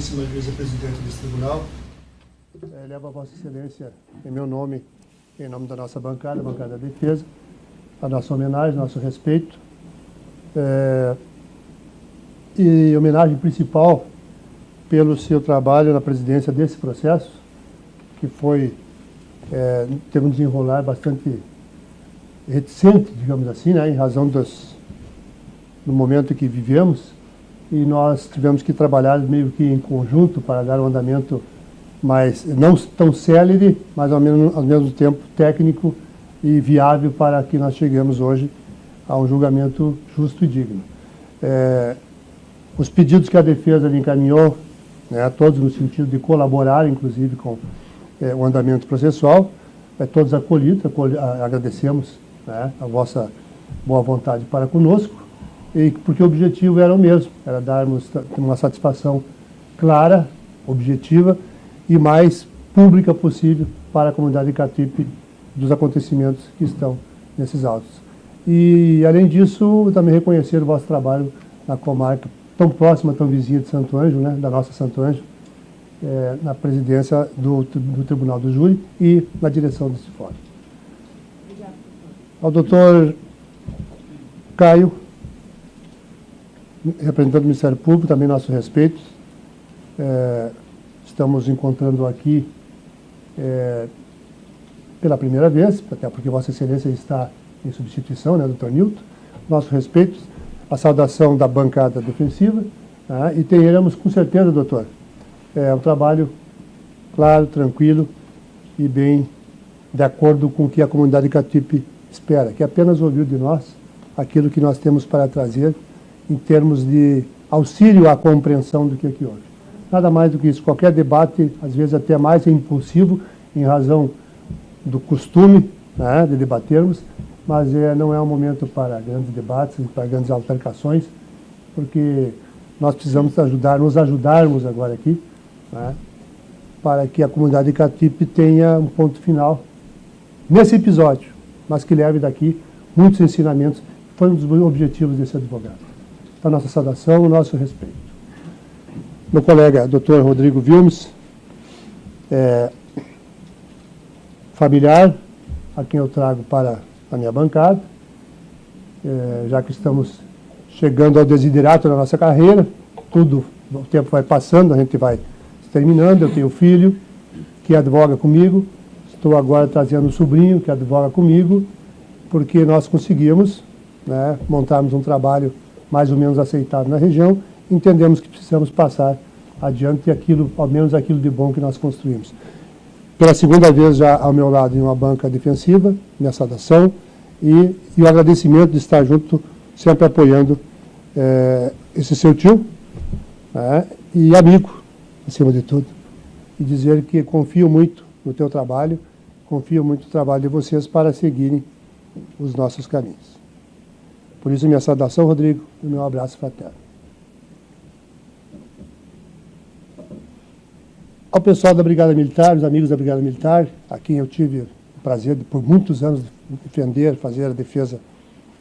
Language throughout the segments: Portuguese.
Excelentíssima Vice-Presidente desse Tribunal. Levo a Vossa Excelência, em meu nome, em nome da nossa bancada, a bancada da Defesa, a nossa homenagem, nosso respeito. E homenagem principal pelo seu trabalho na presidência desse processo, que teve um desenrolar bastante reticente, digamos assim, né, em razão do momento que vivemos, e nós tivemos que trabalhar meio que em conjunto para dar um andamento mais, não tão célere, mas ao mesmo tempo técnico e viável para que nós cheguemos hoje a um julgamento justo e digno. Os pedidos que a defesa lhe encaminhou, né, todos no sentido de colaborar, inclusive, com o andamento processual, todos acolhidos, agradecemos, né, a vossa boa vontade para conosco, e porque o objetivo era o mesmo, era darmos uma satisfação clara, objetiva e mais pública possível para a comunidade de Catipe dos acontecimentos que estão nesses autos. E, além disso, também reconhecer o vosso trabalho na comarca tão próxima, tão vizinha de Santo Ângelo, né, da nossa Santo Ângelo, na presidência do Tribunal do Júri e na direção desse fórum. Ao doutor Caio, representante do Ministério Público, também nosso respeito. Estamos encontrando aqui pela primeira vez, até porque Vossa Excelência está em substituição, né, doutor Nilton. Nosso respeito, a saudação da bancada defensiva, né, e teremos com certeza, doutor, um trabalho claro, tranquilo e bem de acordo com o que a comunidade de Catipe espera, que é apenas ouvir de nós aquilo que nós temos para trazer em termos de auxílio à compreensão do que aqui houve. Nada mais do que isso. Qualquer debate, às vezes até mais, é impulsivo, em razão do costume, né, de debatermos, mas não é um momento para grandes debates, para grandes altercações, porque nós precisamos nos ajudarmos agora aqui, né, para que a comunidade de Catipe tenha um ponto final nesse episódio, mas que leve daqui muitos ensinamentos. Foi um dos objetivos desse advogado. A nossa saudação, o nosso respeito. Meu colega, Dr. Rodrigo Vilmes, familiar, a quem eu trago para a minha bancada, já que estamos chegando ao desiderato da nossa carreira, o tempo vai passando, a gente vai terminando. Eu tenho um filho que advoga comigo, estou agora trazendo um sobrinho que advoga comigo, porque nós conseguimos, né, montarmos um trabalho mais ou menos aceitável na região. Entendemos que precisamos passar adiante ao menos aquilo de bom que nós construímos. Pela segunda vez já ao meu lado em uma banca defensiva, minha saudação e o agradecimento de estar junto, sempre apoiando esse seu tio, né, e amigo, acima de tudo, e dizer que confio muito no teu trabalho, confio muito no trabalho de vocês para seguirem os nossos caminhos. Por isso, minha saudação, Rodrigo, e meu abraço fraterno. Ao pessoal da Brigada Militar, os amigos da Brigada Militar, a quem eu tive o prazer de, por muitos anos, defender, fazer a defesa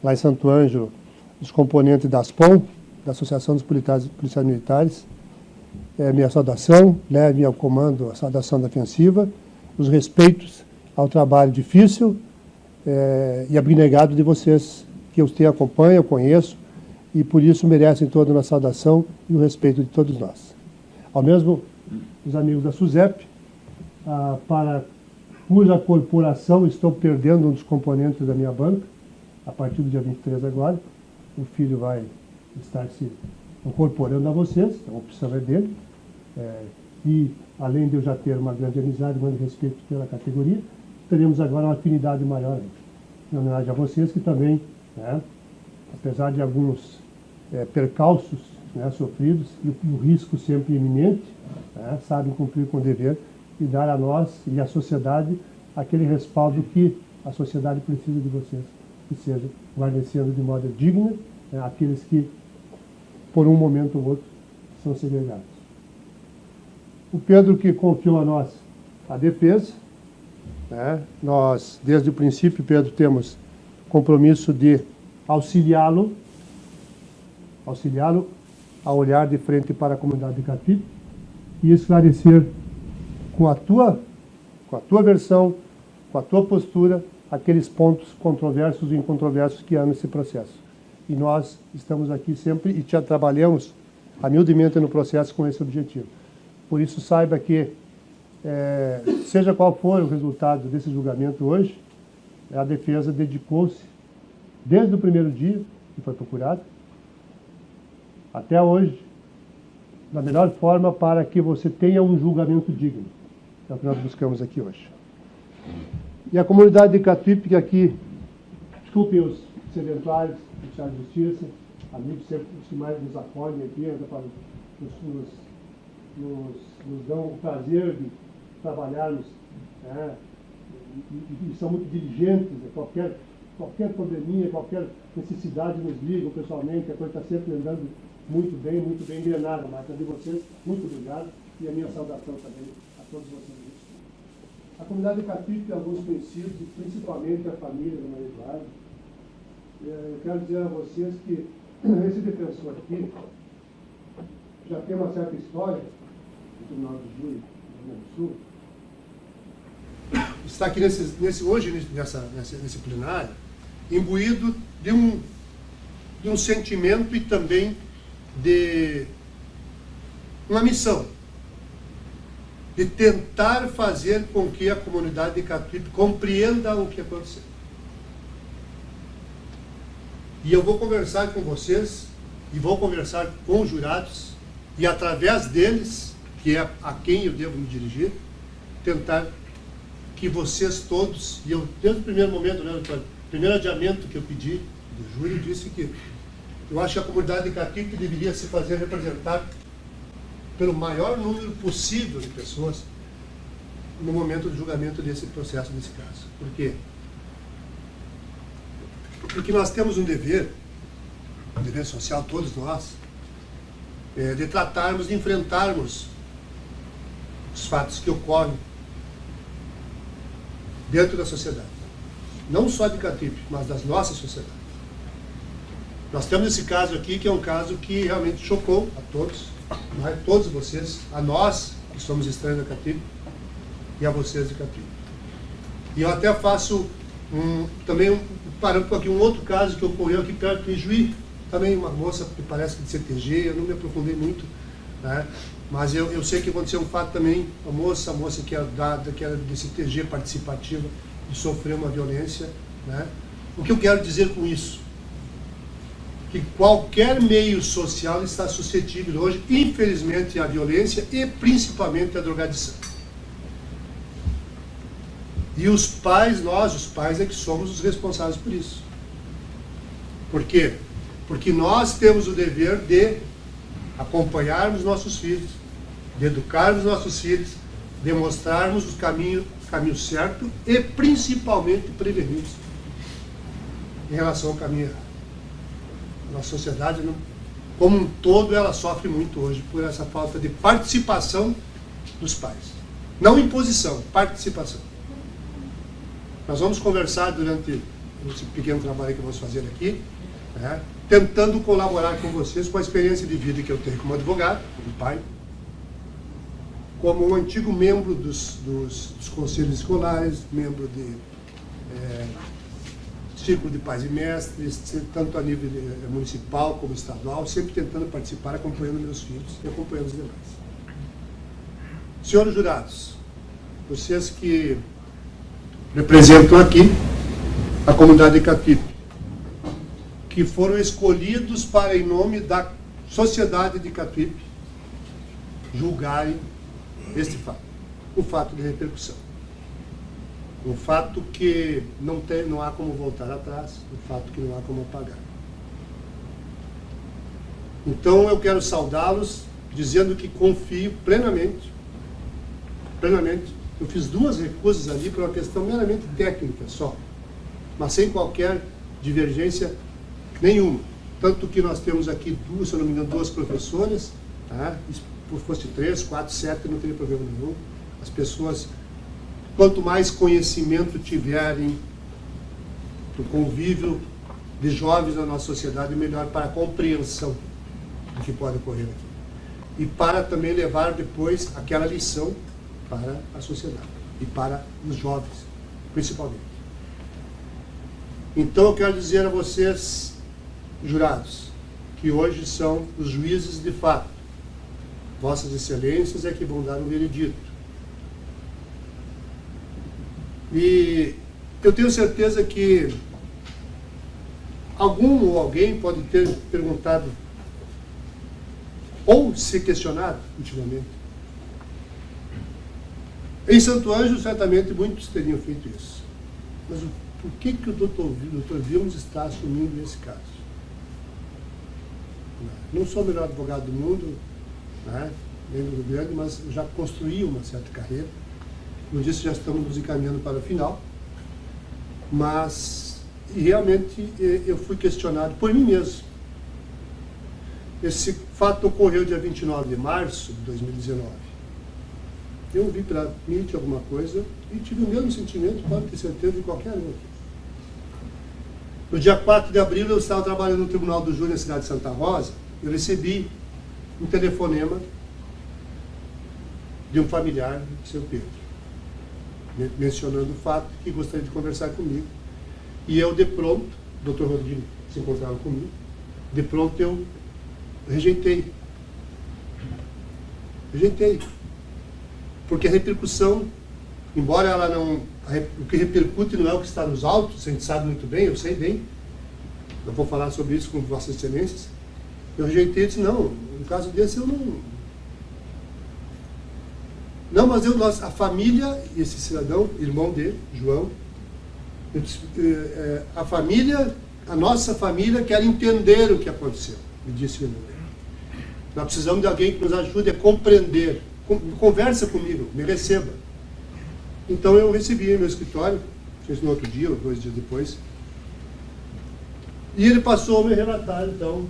lá em Santo Ângelo, dos componentes da ASPOM, da Associação dos Policiais Militares, minha saudação, leve ao comando a saudação defensiva, os respeitos ao trabalho difícil e abnegado de vocês, que eu tenho acompanho, eu conheço, e por isso merecem toda a nossa saudação e o respeito de todos nós. Ao mesmo, os amigos da SUSEP, cuja corporação estou perdendo um dos componentes da minha banca, a partir do dia 23 agora, o filho vai estar se incorporando a vocês, a opção é dele, e além de eu já ter uma grande amizade, um grande respeito pela categoria, teremos agora uma afinidade maior ainda. Em homenagem a vocês que também, né, apesar de alguns percalços, né, sofridos e o risco sempre iminente, né, sabem cumprir com o dever e dar a nós e à sociedade aquele respaldo que a sociedade precisa de vocês, que seja guarnecendo de modo digno, né, aqueles que, por um momento ou outro, são segregados. O Pedro, que confiou a nós a defesa, né, nós, desde o princípio, Pedro, temos compromisso de auxiliá-lo a olhar de frente para a comunidade de Catipe, e esclarecer com a tua versão, com a tua postura, aqueles pontos controversos e incontroversos que há nesse processo. E nós estamos aqui sempre e trabalhamos humildemente no processo com esse objetivo. Por isso, saiba que, seja qual for o resultado desse julgamento hoje, a defesa dedicou-se, desde o primeiro dia que foi procurado, até hoje, da melhor forma para que você tenha um julgamento digno. É o que nós buscamos aqui hoje. E a comunidade de Catuípe, que aqui, desculpem os sedentários, oficiais de justiça, amigos sempre os que mais nos acolhem aqui, nos dão o prazer de trabalharmos, e são muito diligentes, qualquer probleminha, qualquer necessidade nos ligam pessoalmente, a coisa está sempre andando muito bem engrenada. A marca de vocês, muito obrigado, e a minha saudação também a todos vocês. A comunidade de Catuípe tem alguns conhecidos, e principalmente a família da Maria Eduarda. Eu quero dizer a vocês que esse defensor aqui já tem uma certa história no Tribunal de Júri do Rio Grande do Sul. Está aqui hoje, nesse plenário, imbuído de um sentimento e também de uma missão, de tentar fazer com que a comunidade de Catuípe compreenda o que aconteceu. E eu vou conversar com vocês, e vou conversar com os jurados, e através deles, que é a quem eu devo me dirigir, tentar que vocês todos, e eu desde o primeiro momento, o primeiro adiamento que eu pedi do júri, disse que eu acho que a comunidade de Catuípe deveria se fazer representar pelo maior número possível de pessoas no momento do julgamento desse processo, desse caso. Por quê? Porque nós temos um dever social, todos nós, de tratarmos, de enfrentarmos os fatos que ocorrem dentro da sociedade. Não só de Catuípe, mas das nossas sociedades. Nós temos esse caso aqui, que é um caso que realmente chocou a todos, todos vocês, a nós, que somos estranhos da Catuípe, e a vocês de Catuípe. E eu até faço parando por aqui, um outro caso que ocorreu aqui perto de Ijuí, também uma moça que parece que de CTG, eu não me aprofundei muito, né? Mas eu sei que aconteceu um fato também, a moça que era de CTG participativa, e sofreu uma violência, né? O que eu quero dizer com isso? Que qualquer meio social está suscetível hoje, infelizmente, à violência e principalmente à drogadição. E os pais, nós, os pais, é que somos os responsáveis por isso. Por quê? Porque nós temos o dever de acompanharmos nossos filhos, de educarmos nossos filhos, de mostrarmos o caminho certo e principalmente prevenirmos em relação ao caminho errado. A nossa sociedade, como um todo, ela sofre muito hoje por essa falta de participação dos pais. Não imposição, participação. Nós vamos conversar durante esse pequeno trabalho que vamos fazer aqui, né, tentando colaborar com vocês com a experiência de vida que eu tenho como advogado, como pai, como um antigo membro dos conselhos escolares, membro de círculo de pais e mestres, tanto a nível municipal como estadual, sempre tentando participar, acompanhando meus filhos e acompanhando os demais. Senhores jurados, vocês que representam aqui a comunidade de Catuípe, que foram escolhidos para, em nome da sociedade de Catuípe, julgarem este fato, o fato de repercussão. Um fato que não há como voltar atrás, um fato que não há como apagar. Então eu quero saudá-los, dizendo que confio plenamente. Eu fiz 2 recusas ali por uma questão meramente técnica só, mas sem qualquer divergência nenhuma. Tanto que nós temos aqui se eu não me engano, 2 professoras, tá? Se fosse 3, 4, 7, não teria problema nenhum. As pessoas, quanto mais conhecimento tiverem do convívio de jovens na nossa sociedade, melhor para a compreensão do que pode ocorrer aqui. e para também levar depois aquela lição para a sociedade e para os jovens, principalmente. Então eu quero dizer a vocês, jurados, que hoje são os juízes de fato. Vossas Excelências é que vão dar o veredito. E eu tenho certeza que algum ou alguém pode ter perguntado ou se questionado ultimamente. Em Santo Ângelo, certamente, muitos teriam feito isso. Mas por que o doutor Vilmos está assumindo esse caso? Não sou o melhor advogado do mundo, né, nem do Rio Grande, mas já construí uma certa carreira. Como disse, já estamos nos encaminhando para o final. Mas, realmente, eu fui questionado por mim mesmo. Esse fato ocorreu dia 29 de março de 2019. Eu vi pela mídia alguma coisa e tive o mesmo sentimento, pode ter certeza, de qualquer um aqui. No dia 4 de abril, eu estava trabalhando no Tribunal do Júri na cidade de Santa Rosa. Eu recebi um telefonema de um familiar do seu Pedro, mencionando o fato que gostaria de conversar comigo. E eu, de pronto, o doutor Rodrigo se encontrava comigo, de pronto eu rejeitei. Rejeitei. Porque a repercussão, embora ela não... O que repercute não é o que está nos autos, a gente sabe muito bem, eu sei bem. Eu vou falar sobre isso com Vossas Excelências. Eu rejeitei e disse, não, no caso desse eu não... Não, mas a família, esse cidadão, irmão dele, João, eu disse, a família, a nossa família quer entender o que aconteceu, me disse o irmão dele. Nós precisamos de alguém que nos ajude a compreender. Conversa comigo, me receba. Então eu recebi no meu escritório, no outro dia, ou 2 dias depois, e ele passou a me relatar, então,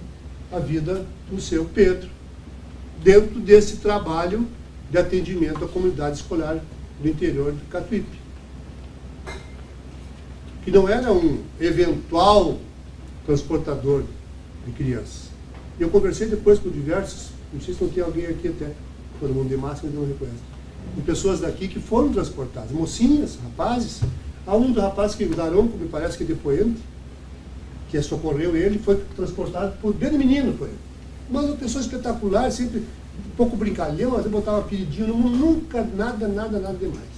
a vida do seu Pedro, dentro desse trabalho de atendimento à comunidade escolar do interior do Catuípe. Que não era um eventual transportador de crianças. Eu conversei depois com diversos, não sei se não tem alguém aqui até, todo mundo de máscara não reconhece, de pessoas daqui que foram transportadas, mocinhas, rapazes. Há um dos rapazes que o Daronco, me parece que é depoente, que socorreu ele, foi transportado por bem menino, foi. Mas uma pessoa espetacular, sempre um pouco brincalhão, até botava apelidinho, nunca nada demais.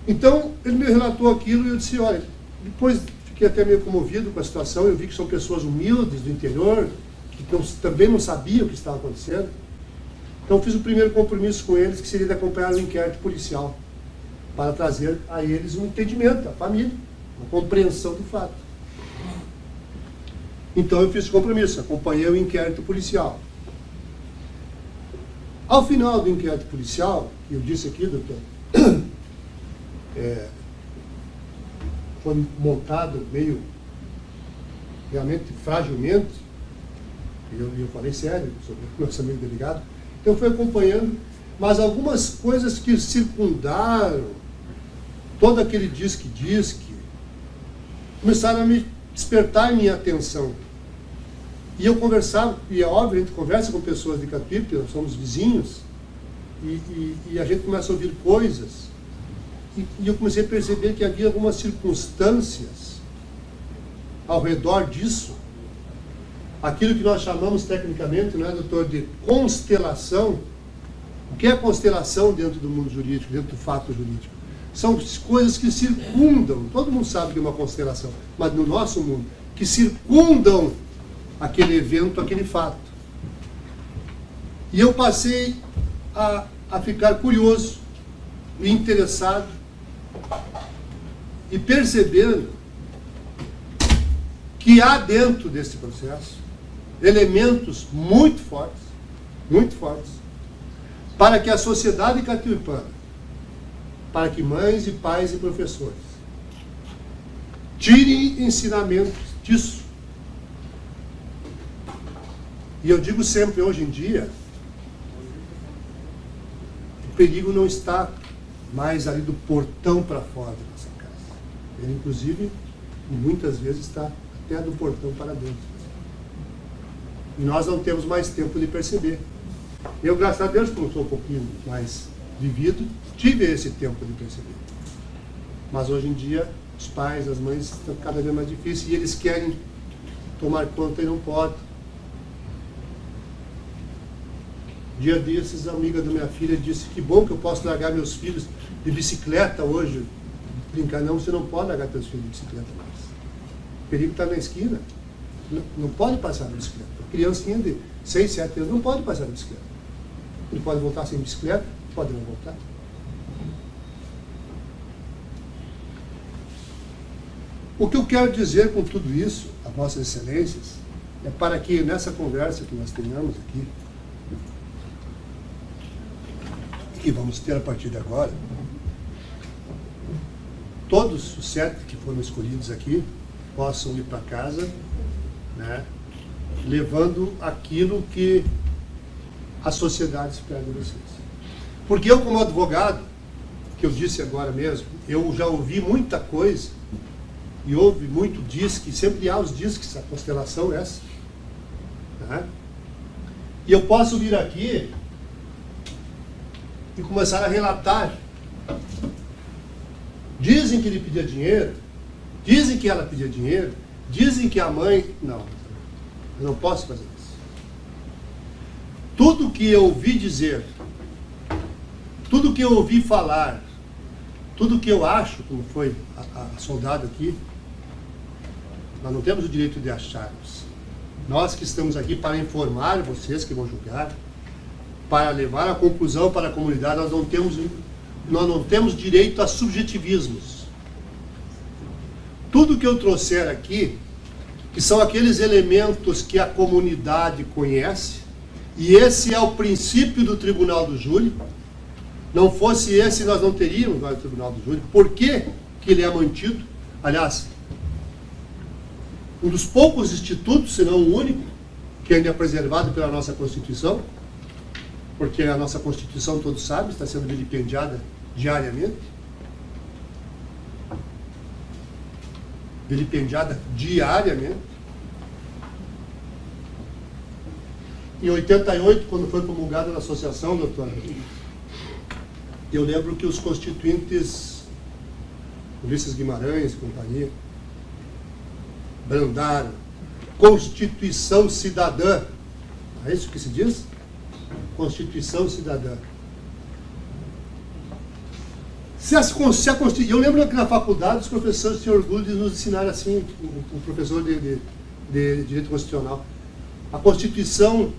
Então, ele me relatou aquilo e eu disse, olha, depois fiquei até meio comovido com a situação, eu vi que são pessoas humildes do interior, que também não sabiam o que estava acontecendo. Então, fiz o primeiro compromisso com eles, que seria de acompanhar o inquérito policial, para trazer a eles um entendimento, a família, uma compreensão do fato. Então, eu fiz o compromisso, acompanhei o inquérito policial. Ao final do inquérito policial, que eu disse aqui, doutor, foi montado meio, realmente, fragilmente, e eu falei sério sobre o nosso amigo delegado, então fui acompanhando, mas algumas coisas que circundaram todo aquele disque, começaram a me despertar minha atenção. E eu conversava, e é óbvio, a gente conversa com pessoas de Catuípe, nós somos vizinhos, e a gente começa a ouvir coisas, e eu comecei a perceber que havia algumas circunstâncias ao redor disso, aquilo que nós chamamos tecnicamente, não é, doutor, de constelação. O que é constelação dentro do mundo jurídico, dentro do fato jurídico? São coisas que circundam, todo mundo sabe que é uma constelação, mas no nosso mundo, que circundam aquele evento, aquele fato. E eu passei a ficar curioso e interessado e percebendo que há dentro desse processo elementos muito fortes, para que a sociedade catuipana, para que mães e pais e professores tirem ensinamentos disso. E eu digo sempre, hoje em dia, o perigo não está mais ali do portão para fora da nossa casa. Ele, inclusive, muitas vezes está até do portão para dentro. E nós não temos mais tempo de perceber. Eu, graças a Deus, como sou um pouquinho mais vivido, tive esse tempo de perceber. Mas hoje em dia, os pais, as mães, estão cada vez mais difíceis e eles querem tomar conta e não podem. Dia desses, a amiga da minha filha disse: que bom que eu posso largar meus filhos de bicicleta hoje. Brincar, não, você não pode largar seus filhos de bicicleta mais. O perigo está na esquina. Não pode passar de bicicleta. A criancinha de 6, 7 anos não pode passar de bicicleta. Ele pode voltar sem bicicleta, pode não voltar. O que eu quero dizer com tudo isso, a Vossas Excelências, é para que nessa conversa que nós tenhamos aqui, e que vamos ter a partir de agora, todos os 7 que foram escolhidos aqui possam ir para casa, né, levando aquilo que a sociedade espera de vocês. Porque eu, como advogado, que eu disse agora mesmo, eu já ouvi muita coisa, e houve muito disque, sempre há os disques, a constelação é essa. Né? E eu posso vir aqui e começar a relatar. Dizem que ele pedia dinheiro, dizem que ela pedia dinheiro, dizem que a mãe... Não, eu não posso fazer isso. Tudo que eu ouvi dizer, tudo que eu ouvi falar, tudo que eu acho, como foi a soldado aqui, nós não temos o direito de acharmos. Nós que estamos aqui para informar vocês que vão julgar, para levar a conclusão para a comunidade, nós não temos direito a subjetivismos. Tudo que eu trouxer aqui, que são aqueles elementos que a comunidade conhece, e esse é o princípio do Tribunal do Júri. Não fosse esse, nós não teríamos o Tribunal do Júri. Por que que ele é mantido? Aliás, um dos poucos institutos, se não o único, que ainda é preservado pela nossa Constituição, porque a nossa Constituição, todos sabem, está sendo vilipendiada diariamente. Vilipendiada diariamente. Em 88, quando foi promulgada na associação, doutora, eu lembro que os constituintes, Ulisses Guimarães e companhia, brandaram Constituição Cidadã. É isso que se diz? Constituição Cidadã. Eu lembro que na faculdade os professores tinham orgulho de nos ensinar assim, o professor de Direito Constitucional. A Constituição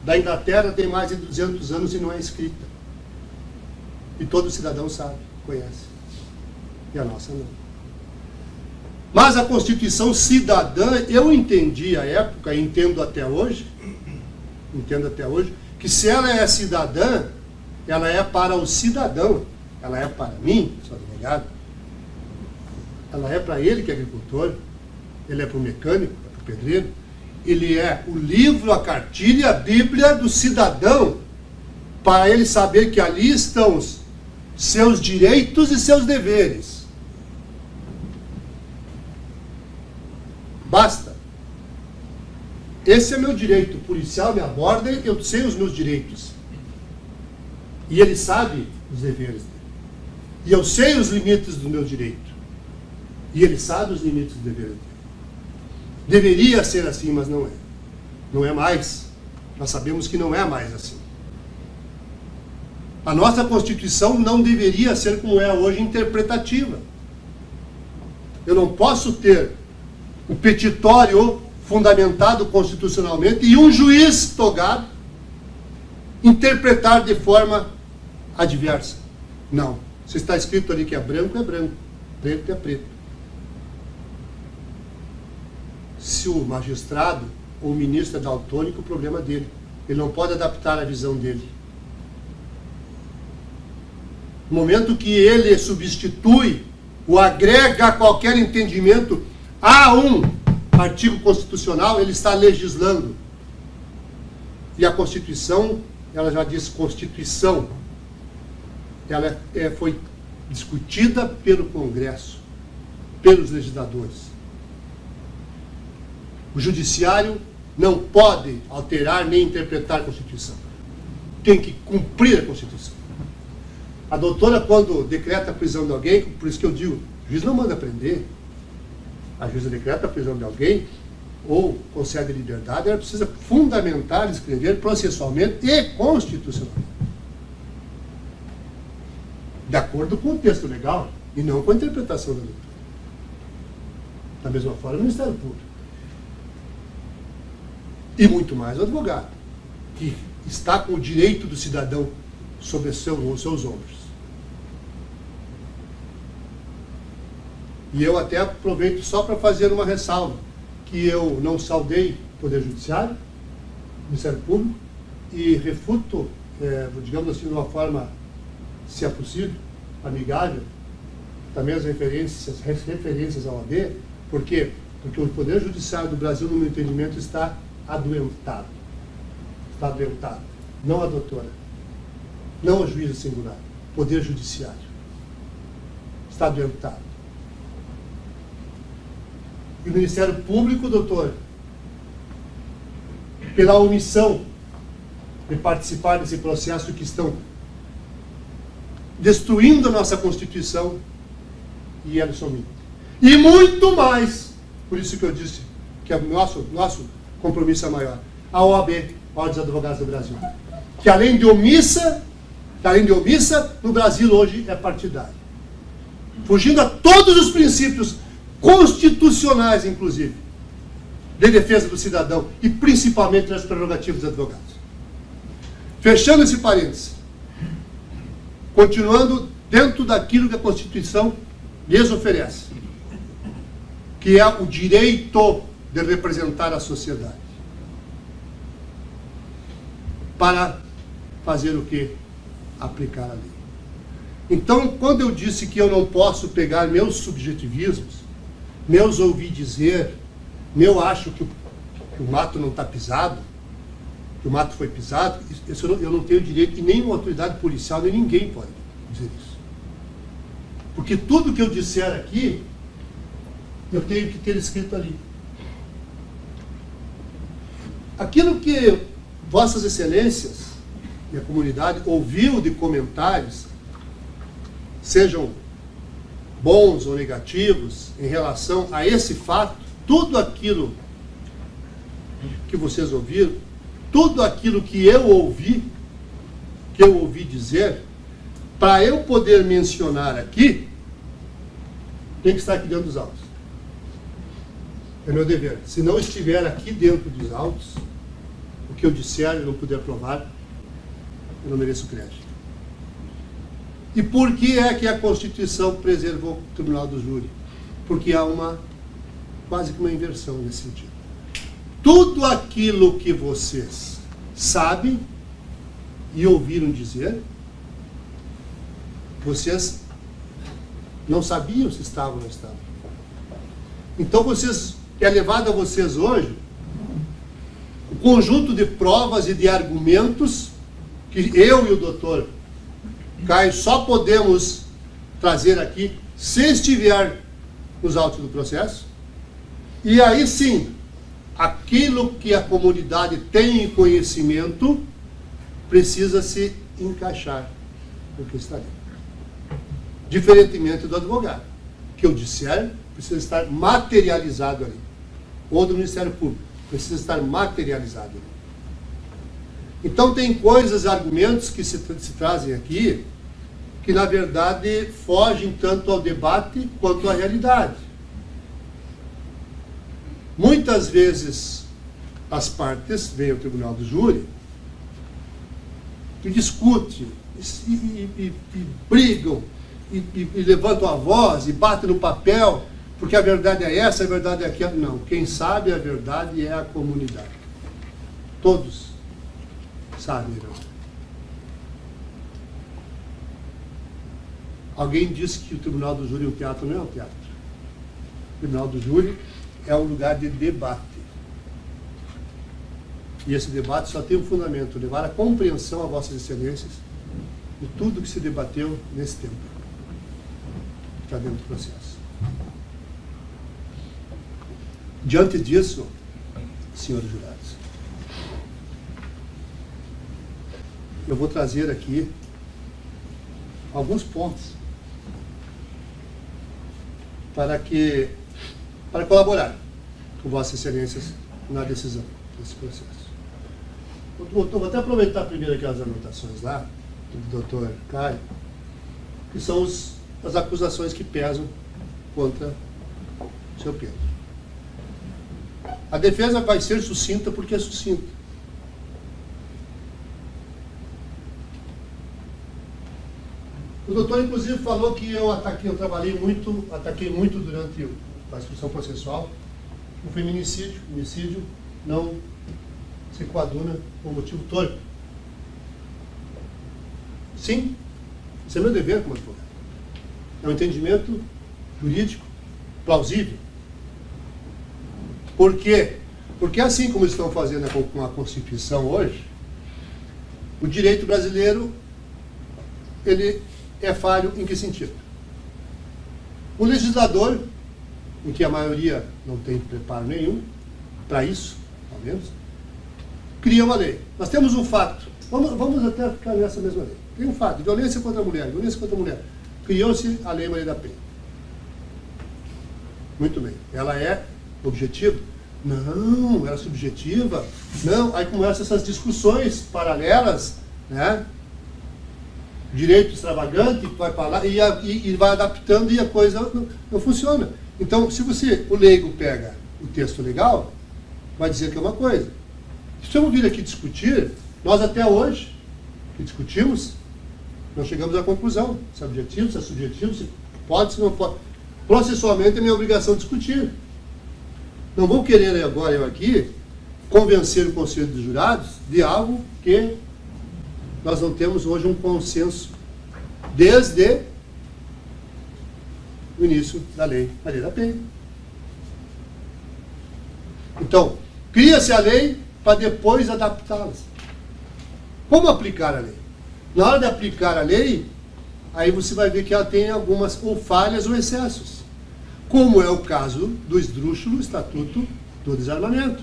da Inglaterra tem mais de 200 anos e não é escrita. E todo cidadão sabe, conhece. E a nossa não. Mas a Constituição Cidadã, eu entendi à época, entendo até hoje, que se ela é cidadã, ela é para o cidadão, ela é para mim, sou advogado, ela é para ele que é agricultor, ele é para o mecânico, é para o pedreiro, ele é o livro, a cartilha, a Bíblia do cidadão, para ele saber que ali estão os seus direitos e seus deveres. Basta. Esse é meu direito. O policial me aborda, eu sei os meus direitos. E ele sabe os deveres dele. E eu sei os limites do meu direito. E ele sabe os limites do dever dele. Deveria ser assim, mas não é. Não é mais. Nós sabemos que não é mais assim. A nossa Constituição não deveria ser como é hoje, interpretativa. Eu não posso ter o petitório fundamentado constitucionalmente e um juiz togado interpretar de forma adversa. Não. Se está escrito ali que é branco, preto é preto. Se o magistrado ou o ministro é daltônico, o problema é dele. Ele não pode adaptar a visão dele. No momento que ele substitui ou agrega a qualquer entendimento a um artigo constitucional, ele está legislando. E a Constituição, ela já diz Constituição. Ela foi discutida pelo Congresso, pelos legisladores. O Judiciário não pode alterar nem interpretar a Constituição. tem que cumprir a Constituição. A doutora, quando decreta a prisão de alguém, por isso que eu digo, o juiz não manda prender, a juíza decreta a prisão de alguém, ou concede liberdade, ela precisa fundamentar, escrever processualmente e constitucionalmente. De acordo com o texto legal, e não com a interpretação da doutora. Da mesma forma, o Ministério Público. E muito mais o advogado, que está com o direito do cidadão sobre os seus ombros. E eu até aproveito só para fazer uma ressalva, que eu não saudei o Poder Judiciário, o Ministério Público, e refuto, digamos assim, de uma forma, se é possível, amigável, também as referências à OAB. Por quê? Porque o Poder Judiciário do Brasil, no meu entendimento, está adoentado. Está adoentado. Não a doutora, não a juíza singular, o Poder Judiciário. Está adoentado. E o Ministério Público, doutor, pela omissão de participar desse processo que estão destruindo a nossa Constituição, e eles somem. E muito mais, por isso que eu disse que o nosso compromisso é maior, a OAB, a Ordem dos Advogados do Brasil, que além de omissa, no Brasil hoje é partidária, fugindo a todos os princípios constitucionais, inclusive, de defesa do cidadão e principalmente das prerrogativas dos advogados. Fechando esse parênteses, continuando dentro daquilo que a Constituição lhes oferece, que é o direito de representar a sociedade. Para fazer o quê? Aplicar a lei. Então, quando eu disse que eu não posso pegar meus subjetivismos, meus ouvi dizer, meu acho que o mato não está pisado, que o mato foi pisado, eu não tenho direito, e nenhuma autoridade policial, nem ninguém pode dizer isso. Porque tudo que eu disser aqui, eu tenho que ter escrito ali. Aquilo que Vossas Excelências e a comunidade ouviu de comentários, sejam bons ou negativos, em relação a esse fato, tudo aquilo que vocês ouviram, tudo aquilo que eu ouvi dizer, para eu poder mencionar aqui, tem que estar aqui dentro dos autos. É meu dever. Se não estiver aqui dentro dos autos, o que eu disser e não puder provar, eu não mereço crédito. E por que é que a Constituição preservou o Tribunal do Júri? Porque há quase que uma inversão nesse sentido. Tudo aquilo que vocês sabem e ouviram dizer, vocês não sabiam se estavam ou não estavam. Então é levado a vocês hoje o conjunto de provas e de argumentos que eu e o doutor Caio só podemos trazer aqui se estiver nos autos do processo. E aí sim, aquilo que a comunidade tem em conhecimento precisa se encaixar no que está ali. Diferentemente do advogado, que eu disser precisa estar materializado ali. Ou do Ministério Público, precisa estar materializado ali. Então tem coisas, argumentos que se trazem aqui, que na verdade fogem tanto ao debate quanto à realidade. Muitas vezes as partes vêm ao Tribunal do Júri e discutem, e brigam, e levantam a voz, e batem no papel, porque a verdade é essa, a verdade é aquela. Não, quem sabe a verdade é a comunidade. Todos sabem, não. Alguém disse que o Tribunal do Júri é um teatro. Não é um teatro. O Tribunal do Júri é um lugar de debate. E esse debate só tem um fundamento, levar a compreensão a Vossas Excelências de tudo que se debateu nesse tempo. Está dentro do processo. Diante disso, senhores jurados, eu vou trazer aqui alguns pontos para colaborar com Vossas Excelências na decisão desse processo. Vou até aproveitar primeiro aquelas anotações lá, do Dr. Caio, que são as acusações que pesam contra o seu Pedro. A defesa vai ser sucinta porque é sucinta. O doutor, inclusive, falou que eu ataquei muito durante a instrução processual o feminicídio. O homicídio não se coaduna por motivo torpe. Sim, isso é meu dever como advogado. É um entendimento jurídico plausível. Por quê? Porque assim como estão fazendo com a Constituição hoje, o direito brasileiro, ele é falho em que sentido? O legislador, em que a maioria não tem preparo nenhum, para isso, ao menos, cria uma lei. Nós temos um fato, vamos até ficar nessa mesma lei. Tem um fato, violência contra a mulher, violência contra a mulher. Criou-se a Lei Maria da Penha. Muito bem. Ela é objetiva? Não, ela é subjetiva. Não, aí começam essas discussões paralelas, né? Direito extravagante, vai para lá e vai adaptando e a coisa não funciona. Então, se o leigo pega o texto legal, vai dizer que é uma coisa. Se eu vir aqui discutir, nós até hoje, que discutimos, não chegamos à conclusão. Se é objetivo, se é subjetivo, se pode, se não pode. Processualmente é minha obrigação discutir. Não vou querer agora, eu aqui, convencer o Conselho dos Jurados de algo que nós não temos hoje um consenso desde o início da Lei Maria da Penha. Então, cria-se a lei para depois adaptá-las. Como aplicar a lei? Na hora de aplicar a lei, aí você vai ver que ela tem algumas ou falhas ou excessos. Como é o caso do esdrúxulo Estatuto do Desarmamento.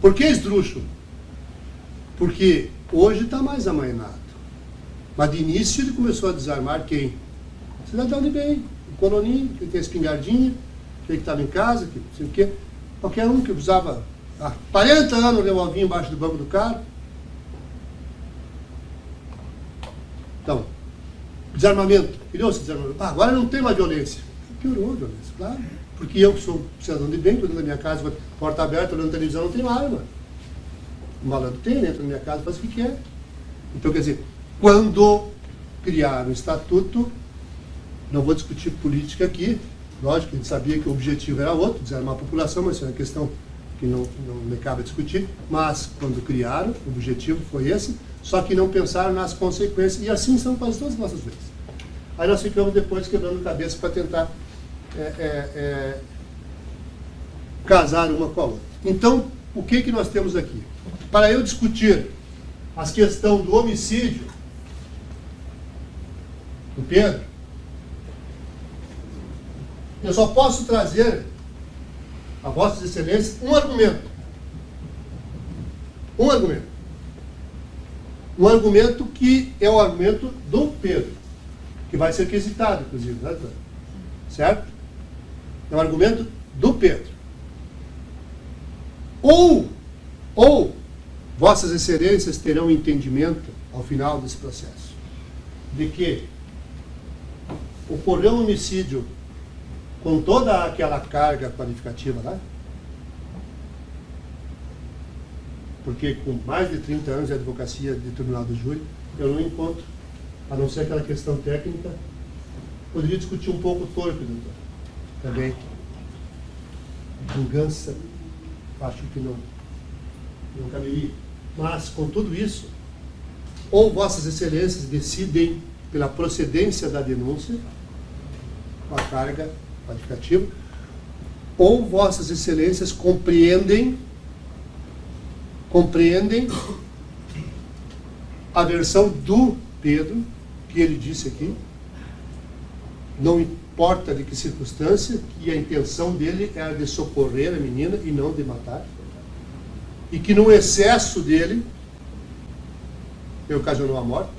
Por que esdrúxulo? Porque hoje está mais amainado. Mas de início ele começou a desarmar quem? Cidadão de bem, o coloninho, que tem a espingardinha, que estava em casa, que não sei o quê. Qualquer um que usava há 40 anos o revolvinho embaixo do banco do carro. Então, desarmamento. Criou-se desarmamento. Agora não tem mais violência. Piorou a violência, claro. Porque eu que sou cidadão de bem, estou dentro da minha casa, porta aberta, olhando televisão, não tenho arma. O malandro tem, entra na minha casa, faz o que quer. Então, quer dizer, quando criaram o estatuto, não vou discutir política aqui, lógico, a gente sabia que o objetivo era outro, desarmar a população, mas isso é uma questão que não me cabe discutir, mas quando criaram, o objetivo foi esse, só que não pensaram nas consequências, e assim são quase todas as nossas leis. Aí nós ficamos depois quebrando cabeça para tentar casar uma com a outra. Então, o que nós temos aqui? Para eu discutir a questão do homicídio do Pedro, eu só posso trazer a Vossas Excelências um argumento. Um argumento. Um argumento que é o argumento do Pedro, que vai ser quesitado, inclusive, né, doutor? Certo? É um argumento do Pedro. Ou Vossas Excelências terão entendimento, ao final desse processo, de que ocorreu um homicídio com toda aquela carga qualificativa lá, porque com mais de 30 anos de advocacia de tribunal do júri, eu não encontro, a não ser aquela questão técnica, poderia discutir um pouco torpe, doutor, também. Vingança, acho que não caberia. Mas, com tudo isso, ou Vossas Excelências decidem pela procedência da denúncia, com a carga qualificativa, ou Vossas Excelências compreendem a versão do Pedro, que ele disse aqui, não importa de que circunstância, que a intenção dele era de socorrer a menina e não de matar, e que no excesso dele, e ocasionou a morte.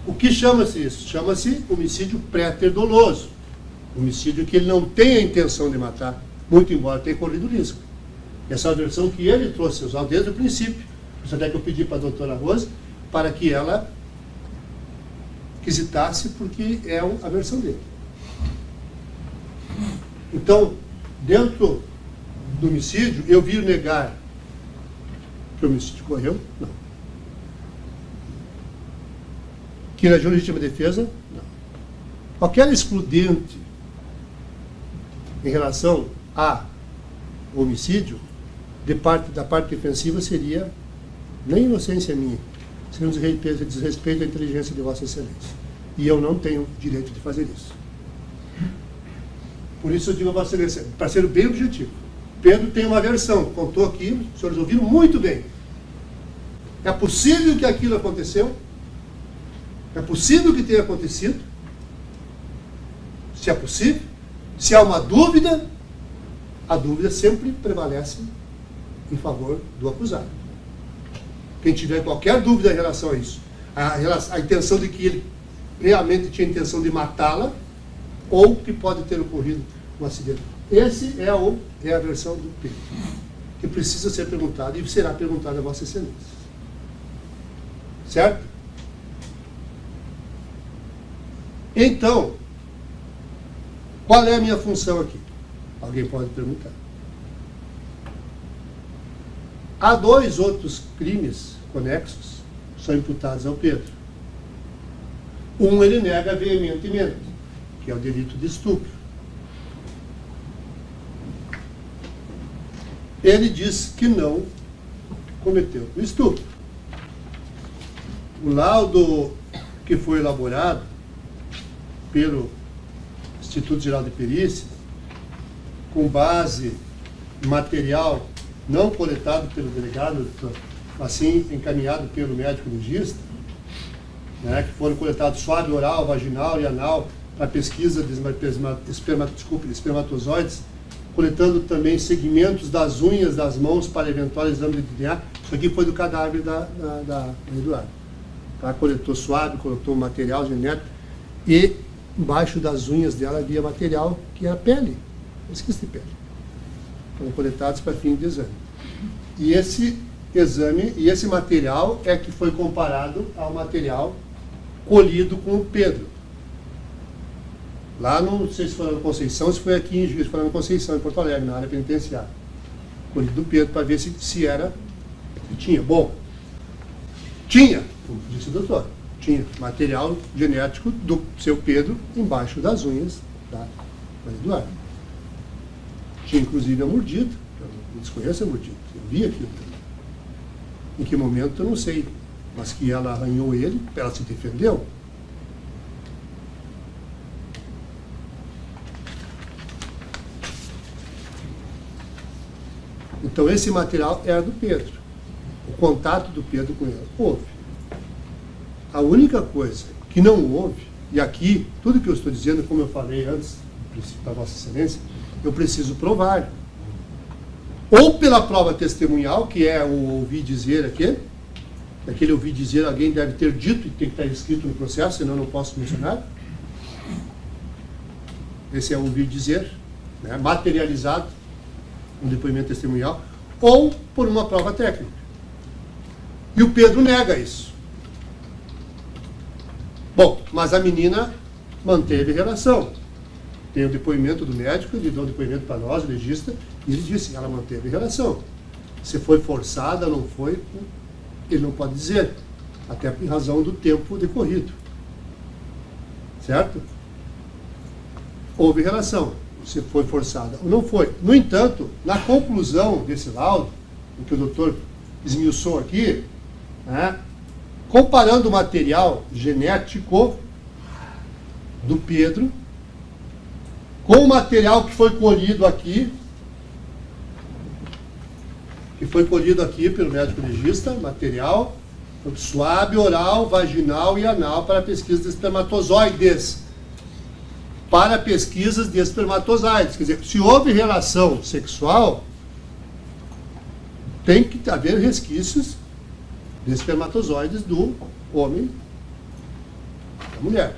O que chama-se isso? Chama-se homicídio pré-doloso. Homicídio que ele não tem a intenção de matar, muito embora tenha corrido risco. Essa é a versão que ele trouxe, usar desde o princípio. Por isso até que eu pedi para a doutora Rose, para que ela quisitasse, porque é a versão dele. Então, dentro do homicídio, eu vi negar que o homicídio ocorreu? Não. Que na legítima defesa? Não. Qualquer excludente em relação a homicídio da parte defensiva seria nem inocência minha, seria um desrespeito à inteligência de Vossa Excelência. E eu não tenho direito de fazer isso. Por isso eu digo a Vossa Excelência, para ser bem objetivo, Pedro tem uma versão, contou aqui, os senhores ouviram muito bem. É possível que aquilo aconteceu? É possível que tenha acontecido? Se é possível, se há uma dúvida, a dúvida sempre prevalece em favor do acusado. Quem tiver qualquer dúvida em relação a isso, a intenção de que ele realmente tinha a intenção de matá-la, ou que pode ter ocorrido um acidente. Esse é a versão do Pedro, que precisa ser perguntada e será perguntada a Vossa Excelência. Certo? Então, qual é a minha função aqui? Alguém pode perguntar. Há 2 outros crimes conexos que são imputados ao Pedro. Um ele nega veementemente, que é o delito de estupro. Ele diz que não cometeu o estupro. O laudo que foi elaborado pelo Instituto Geral de Perícia, com base em material não coletado pelo delegado, mas sim encaminhado pelo médico legista, né, que foram coletados suave, oral, vaginal e anal para pesquisa de espermatozoides, coletando também segmentos das unhas das mãos para eventual exame de DNA. Isso aqui foi do cadáver da Eduardo. Tá? Coletou suave, coletou material genético e embaixo das unhas dela havia material que era pele, pesquisa de pele. Foram coletados para fim de exame. E esse exame e esse material é que foi comparado ao material colhido com o Pedro. Lá, não sei se foi na Conceição, se foi aqui em Juiz, foi na Conceição, em Porto Alegre, na área penitenciária. Colhido do Pedro para ver se era, se tinha. Bom, tinha, como disse o doutor, tinha material genético do seu Pedro embaixo das unhas da Eduardo. Tinha inclusive a mordida, eu desconheço a mordida, eu vi aquilo. Em que momento eu não sei, mas que ela arranhou ele, ela se defendeu. Então esse material era do Pedro. O contato do Pedro com ela houve. A única coisa que não houve, e aqui, tudo que eu estou dizendo, como eu falei antes, para Vossa Excelência, eu preciso provar. Ou pela prova testemunhal, que é o ouvir dizer aquele ouvir dizer, alguém deve ter dito e tem que estar escrito no processo, senão eu não posso mencionar. Esse é o ouvir dizer, né, materializado, um depoimento testemunhal, ou por uma prova técnica. E o Pedro nega isso. Bom, mas a menina manteve relação. Tem o depoimento do médico, ele deu o depoimento para nós, o legista, e ele disse que ela manteve relação. Se foi forçada, não foi, ele não pode dizer, até em razão do tempo decorrido. Certo? Houve relação, se foi forçada ou não foi. No entanto, na conclusão desse laudo, o que o doutor esmiuçou aqui, né, comparando o material genético do Pedro com o material que foi colhido aqui pelo médico legista, material suave, oral, vaginal e anal para pesquisa de espermatozoides. Para pesquisas de espermatozoides. Quer dizer, se houve relação sexual, tem que haver resquícios de espermatozoides do homem e da mulher.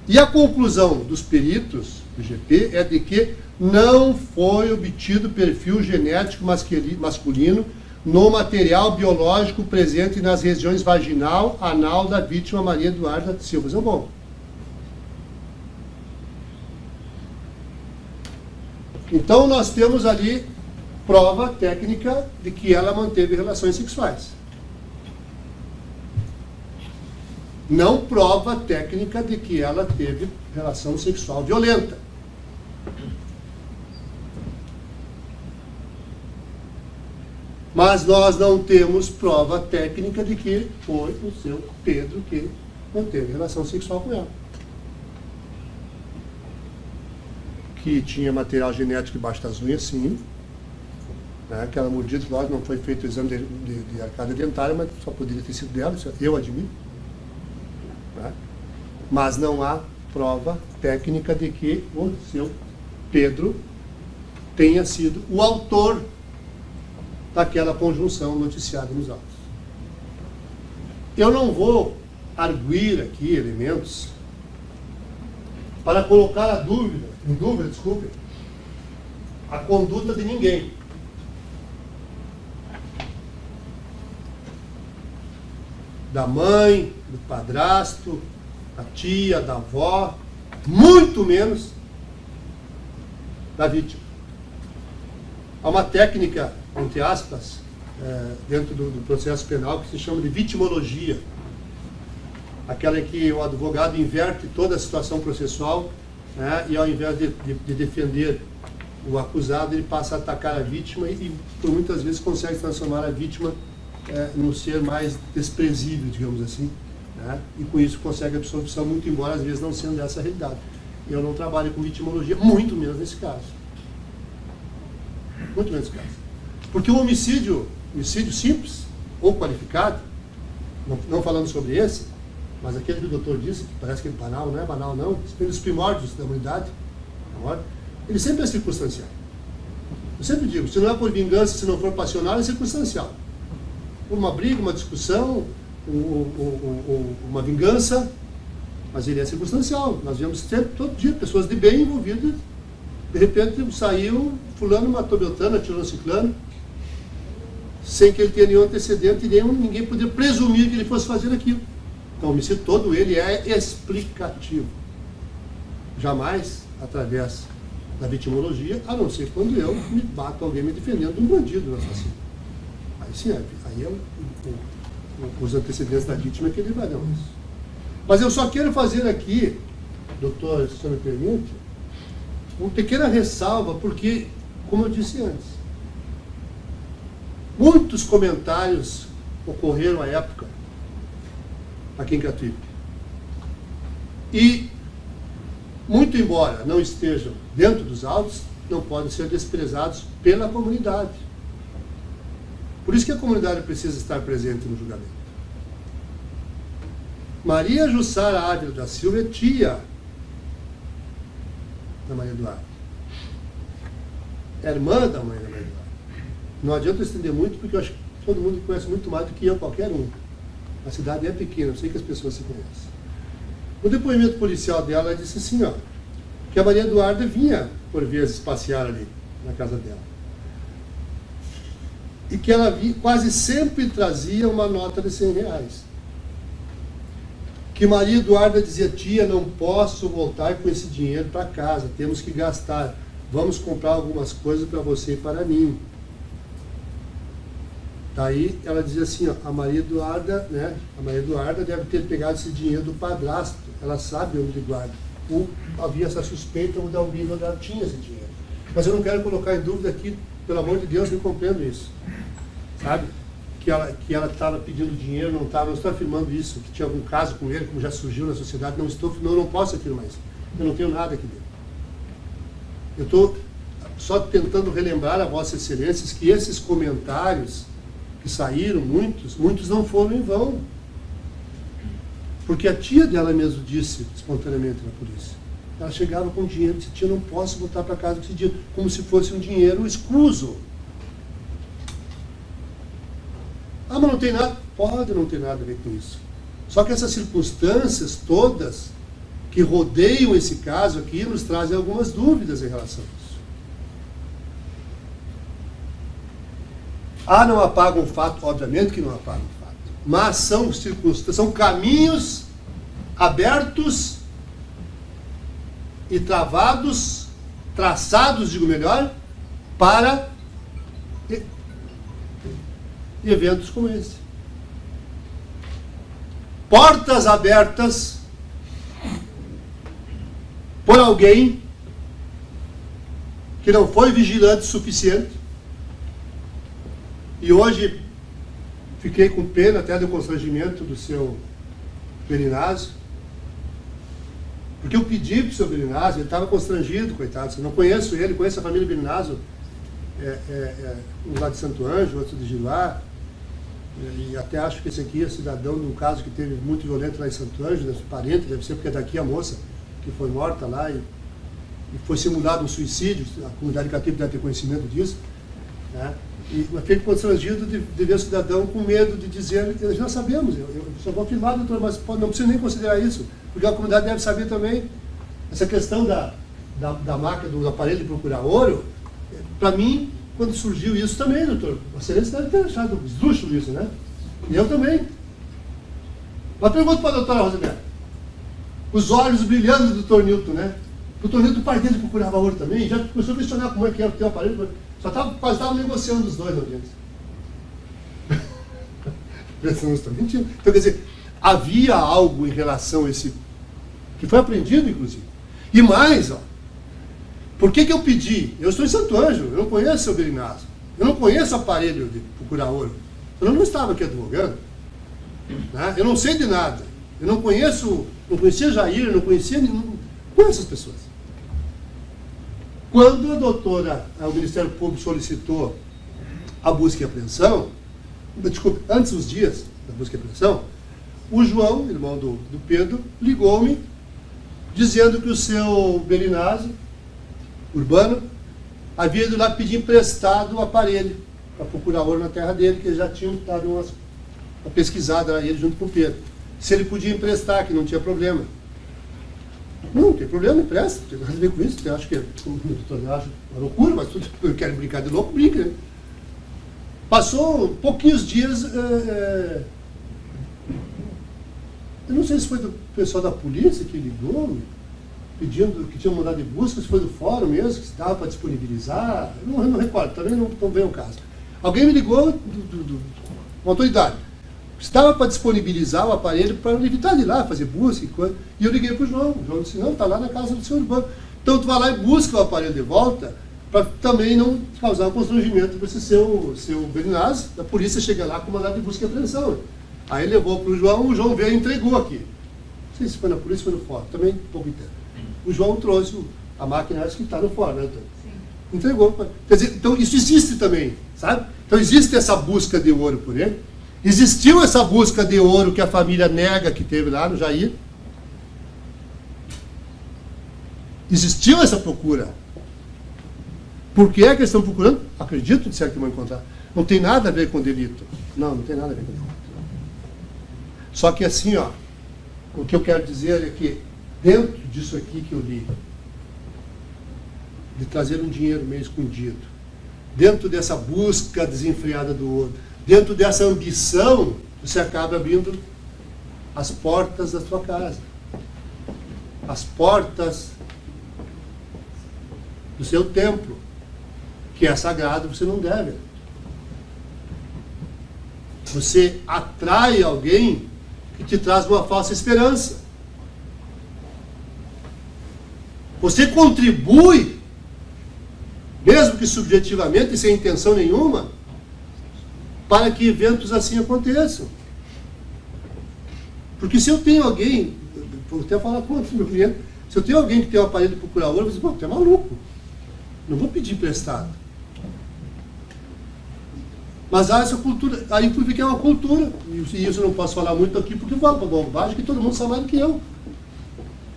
E a conclusão dos peritos do GP é de que não foi obtido perfil genético masculino no material biológico presente nas regiões vaginal, anal da vítima Maria Eduarda Silva Zambon. Então nós temos ali prova técnica de que ela manteve relações sexuais. Não prova técnica de que ela teve relação sexual violenta. Mas nós não temos prova técnica de que foi o seu Pedro que manteve relação sexual com ela. Que tinha material genético debaixo das unhas, sim. Né? Aquela mordida, lógico, não foi feito o exame de arcada dentária, mas só poderia ter sido dela, isso eu admito. Né? Mas não há prova técnica de que o seu Pedro tenha sido o autor daquela conjunção noticiada nos autos. Eu não vou arguir aqui elementos para colocar em dúvida, desculpe, a conduta de ninguém. Da mãe, do padrasto, da tia, da avó, muito menos da vítima. Há uma técnica, entre aspas, dentro do processo penal que se chama de vitimologia. Aquela em que o advogado inverte toda a situação processual, né, e ao invés de defender o acusado, ele passa a atacar a vítima e por muitas vezes consegue transformar a vítima num ser mais desprezível, digamos assim, né, e com isso consegue absolvição, muito embora às vezes não sendo essa a realidade. Eu não trabalho com vitimologia, muito menos nesse caso. Muito menos nesse caso. Porque o homicídio simples ou qualificado, não falando sobre esse, mas aquele que o doutor disse, que parece que é banal, não é banal não, pelos primórdios da humanidade, ele sempre é circunstancial. Eu sempre digo, se não é por vingança, se não for passional, é circunstancial. Por uma briga, uma discussão, uma vingança, mas ele é circunstancial. Nós vemos sempre, todo dia, pessoas de bem envolvidas, de repente saiu, fulano matou Beltrano, atirou Ciclano, sem que ele tenha nenhum antecedente e ninguém podia presumir que ele fosse fazer aquilo. Então o homicídio todo ele é explicativo. Jamais através da vitimologia, a não ser quando eu me bato alguém me defendendo de um bandido, um assassino. Aí sim, aí é os antecedentes da vítima que ele vai dar isso. Mas eu só quero fazer aqui, doutor, se o senhor me permite, uma pequena ressalva, porque, como eu disse antes, muitos comentários ocorreram à época aqui em Catuípe. E, muito embora não estejam dentro dos autos, não podem ser desprezados pela comunidade. Por isso que a comunidade precisa estar presente no julgamento. Maria Jussara Ávila da Silva é tia da Maria Eduarda. É irmã da mãe da Maria Eduarda. Não adianta estender muito, porque eu acho que todo mundo conhece muito mais do que eu, qualquer um. A cidade é pequena, eu sei que as pessoas se conhecem. No depoimento policial dela, ela disse assim, ó, que a Maria Eduarda vinha, por vezes, passear ali, na casa dela. E que ela quase sempre trazia uma nota de R$100. Que Maria Eduarda dizia, tia, não posso voltar com esse dinheiro para casa, temos que gastar, vamos comprar algumas coisas para você e para mim. Daí ela dizia assim, ó, a Maria Eduarda, né, a Maria Eduarda deve ter pegado esse dinheiro do padrasto, ela sabe onde ele guarda. Ou havia essa suspeita, o Dalmino ela tinha esse dinheiro. Mas eu não quero colocar em dúvida aqui, pelo amor de Deus, eu compreendo isso. Sabe? Que ela estava pedindo dinheiro, não estou afirmando isso, que tinha algum caso com ele, como já surgiu na sociedade, não posso afirmar isso. Eu não tenho nada aqui dentro. Eu estou só tentando relembrar a Vossa Excelências que esses comentários que saíram, muitos não foram em vão. Porque a tia dela mesmo disse espontaneamente na polícia. Ela chegava com dinheiro e disse, tia, não posso voltar para casa com esse dinheiro, como se fosse um dinheiro escuso. Ah, mas não tem nada. Pode não ter nada a ver com isso. Só que essas circunstâncias todas que rodeiam esse caso aqui nos trazem algumas dúvidas em relação a isso. Não apagam o fato, obviamente que não apagam o fato. Mas são circunstâncias, são caminhos abertos e travados, traçados, digo melhor, para eventos como esse. Portas abertas por alguém que não foi vigilante o suficiente. E hoje fiquei com pena até do constrangimento do seu Belinazzo, porque eu pedi para o seu Belinazzo, ele estava constrangido, coitado. Eu não conheço ele, conheço a família Belinazzo, um lá de Santo Ângelo, outro de Giruá, e até acho que esse aqui é cidadão de um caso que teve muito violento lá em Santo Ângelo, parente, deve ser porque é daqui a moça que foi morta lá e foi simulado um suicídio, a comunidade católica deve ter conhecimento disso, né? Mas fiquei constrangido de ver o cidadão com medo de dizer, nós já sabemos, eu só vou afirmar, doutor, mas não precisa nem considerar isso, porque a comunidade deve saber também. Essa questão da máquina, do aparelho de procurar ouro, para mim, quando surgiu isso também, doutor, você deve ter achado esdrúxulo isso, né? E eu também. Mas pergunto para a doutora Rosemary, os olhos brilhando do doutor Newton, né? O doutor Newton, o pai dele procurava ouro também, já começou a questionar como é que era o teu aparelho, quase estava negociando os dois na audiência. Então, quer dizer, havia algo em relação a esse, que foi aprendido, inclusive. E mais, ó, por que eu pedi? Eu estou em Santo Ângelo, eu não conheço o seu Belinazzo, eu não conheço o aparelho de procurar ouro, eu não estava aqui advogando, né? Eu não sei de nada, eu não conhecia Jair, não conhecia essas pessoas. Quando o Ministério Público solicitou a busca e apreensão, desculpe, antes dos dias da busca e apreensão, o João, irmão do Pedro, ligou-me dizendo que o seu Belinazzo, Urbano, havia ido lá pedir emprestado o aparelho para procurar ouro na terra dele, que eles já tinham dado uma pesquisada a ele junto com o Pedro. Se ele podia emprestar, que não tinha problema. Não tem problema, empresta, não tem nada a ver com isso. Eu acho que eu acho uma loucura, mas tudo que querem brincar de louco, brinca, né? Passou pouquinhos dias, eu não sei se foi do pessoal da polícia que ligou, pedindo que tinha mandado de busca, se foi do fórum mesmo, que se dava para disponibilizar, eu não recordo, também não vem o caso. Alguém me ligou, uma autoridade, estava para disponibilizar o aparelho para evitar de ir lá fazer busca e coisa. E eu liguei para o João disse, não, está lá na casa do senhor Urbano. Então tu vai lá e busca o aparelho de volta, para também não causar um constrangimento para esse seu Belinazzo. A polícia chega lá com mandado de busca e apreensão. Aí levou para o João veio e entregou aqui. Não sei se foi na polícia ou foi no fórum, também pouco entendo. O João trouxe a máquina que está no fórum, né, então? Entregou. Quer dizer, então isso existe também, sabe? Então existe essa busca de ouro por ele. Existiu essa busca de ouro que a família nega que teve lá no Jair. Existiu essa procura. Por que é que eles estão procurando? Acredito, de certo, que vão encontrar. Não tem nada a ver com delito. Não tem nada a ver com delito. Só que assim, ó, o que eu quero dizer é que dentro disso aqui que eu li, de trazer um dinheiro meio escondido, dentro dessa busca desenfreada do ouro, dentro dessa ambição, você acaba abrindo as portas da sua casa, as portas do seu templo, que é sagrado, você não deve. Você atrai alguém que te traz uma falsa esperança. Você contribui, mesmo que subjetivamente, sem intenção nenhuma, para que eventos assim aconteçam. Porque se eu tenho alguém, vou até falar com o meu cliente, se eu tenho alguém que tem um aparelho de procurar ouro, eu vou dizer, pô, tu é maluco, não vou pedir emprestado. Mas há essa cultura, aí eu fui que é uma cultura, e isso eu não posso falar muito aqui, porque eu falo para bobagem que todo mundo sabe mais do que eu.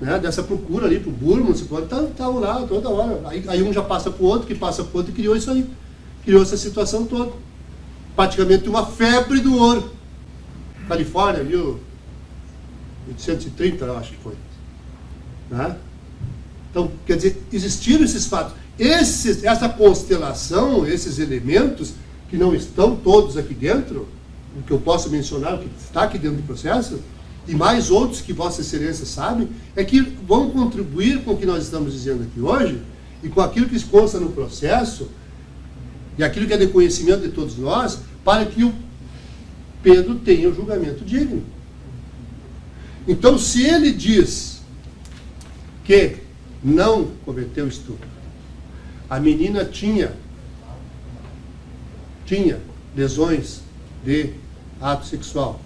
Né? Dessa procura ali para o Burma, você pode estar lá toda hora. Aí um já passa para o outro, que passa para o outro, e criou isso aí. Criou essa situação toda. praticamente uma febre do ouro. Califórnia, 1830, eu acho que foi. Né? Então, quer dizer, existiram esses fatos. Essa constelação, esses elementos, que não estão todos aqui dentro, o que eu posso mencionar, o que está aqui dentro do processo, e mais outros que Vossa Excelência sabe, é que vão contribuir com o que nós estamos dizendo aqui hoje, e com aquilo que se consta no processo, e aquilo que é de conhecimento de todos nós, para que o Pedro tenha o julgamento digno. Então, se ele diz que não cometeu estupro, a menina tinha lesões de ato sexual,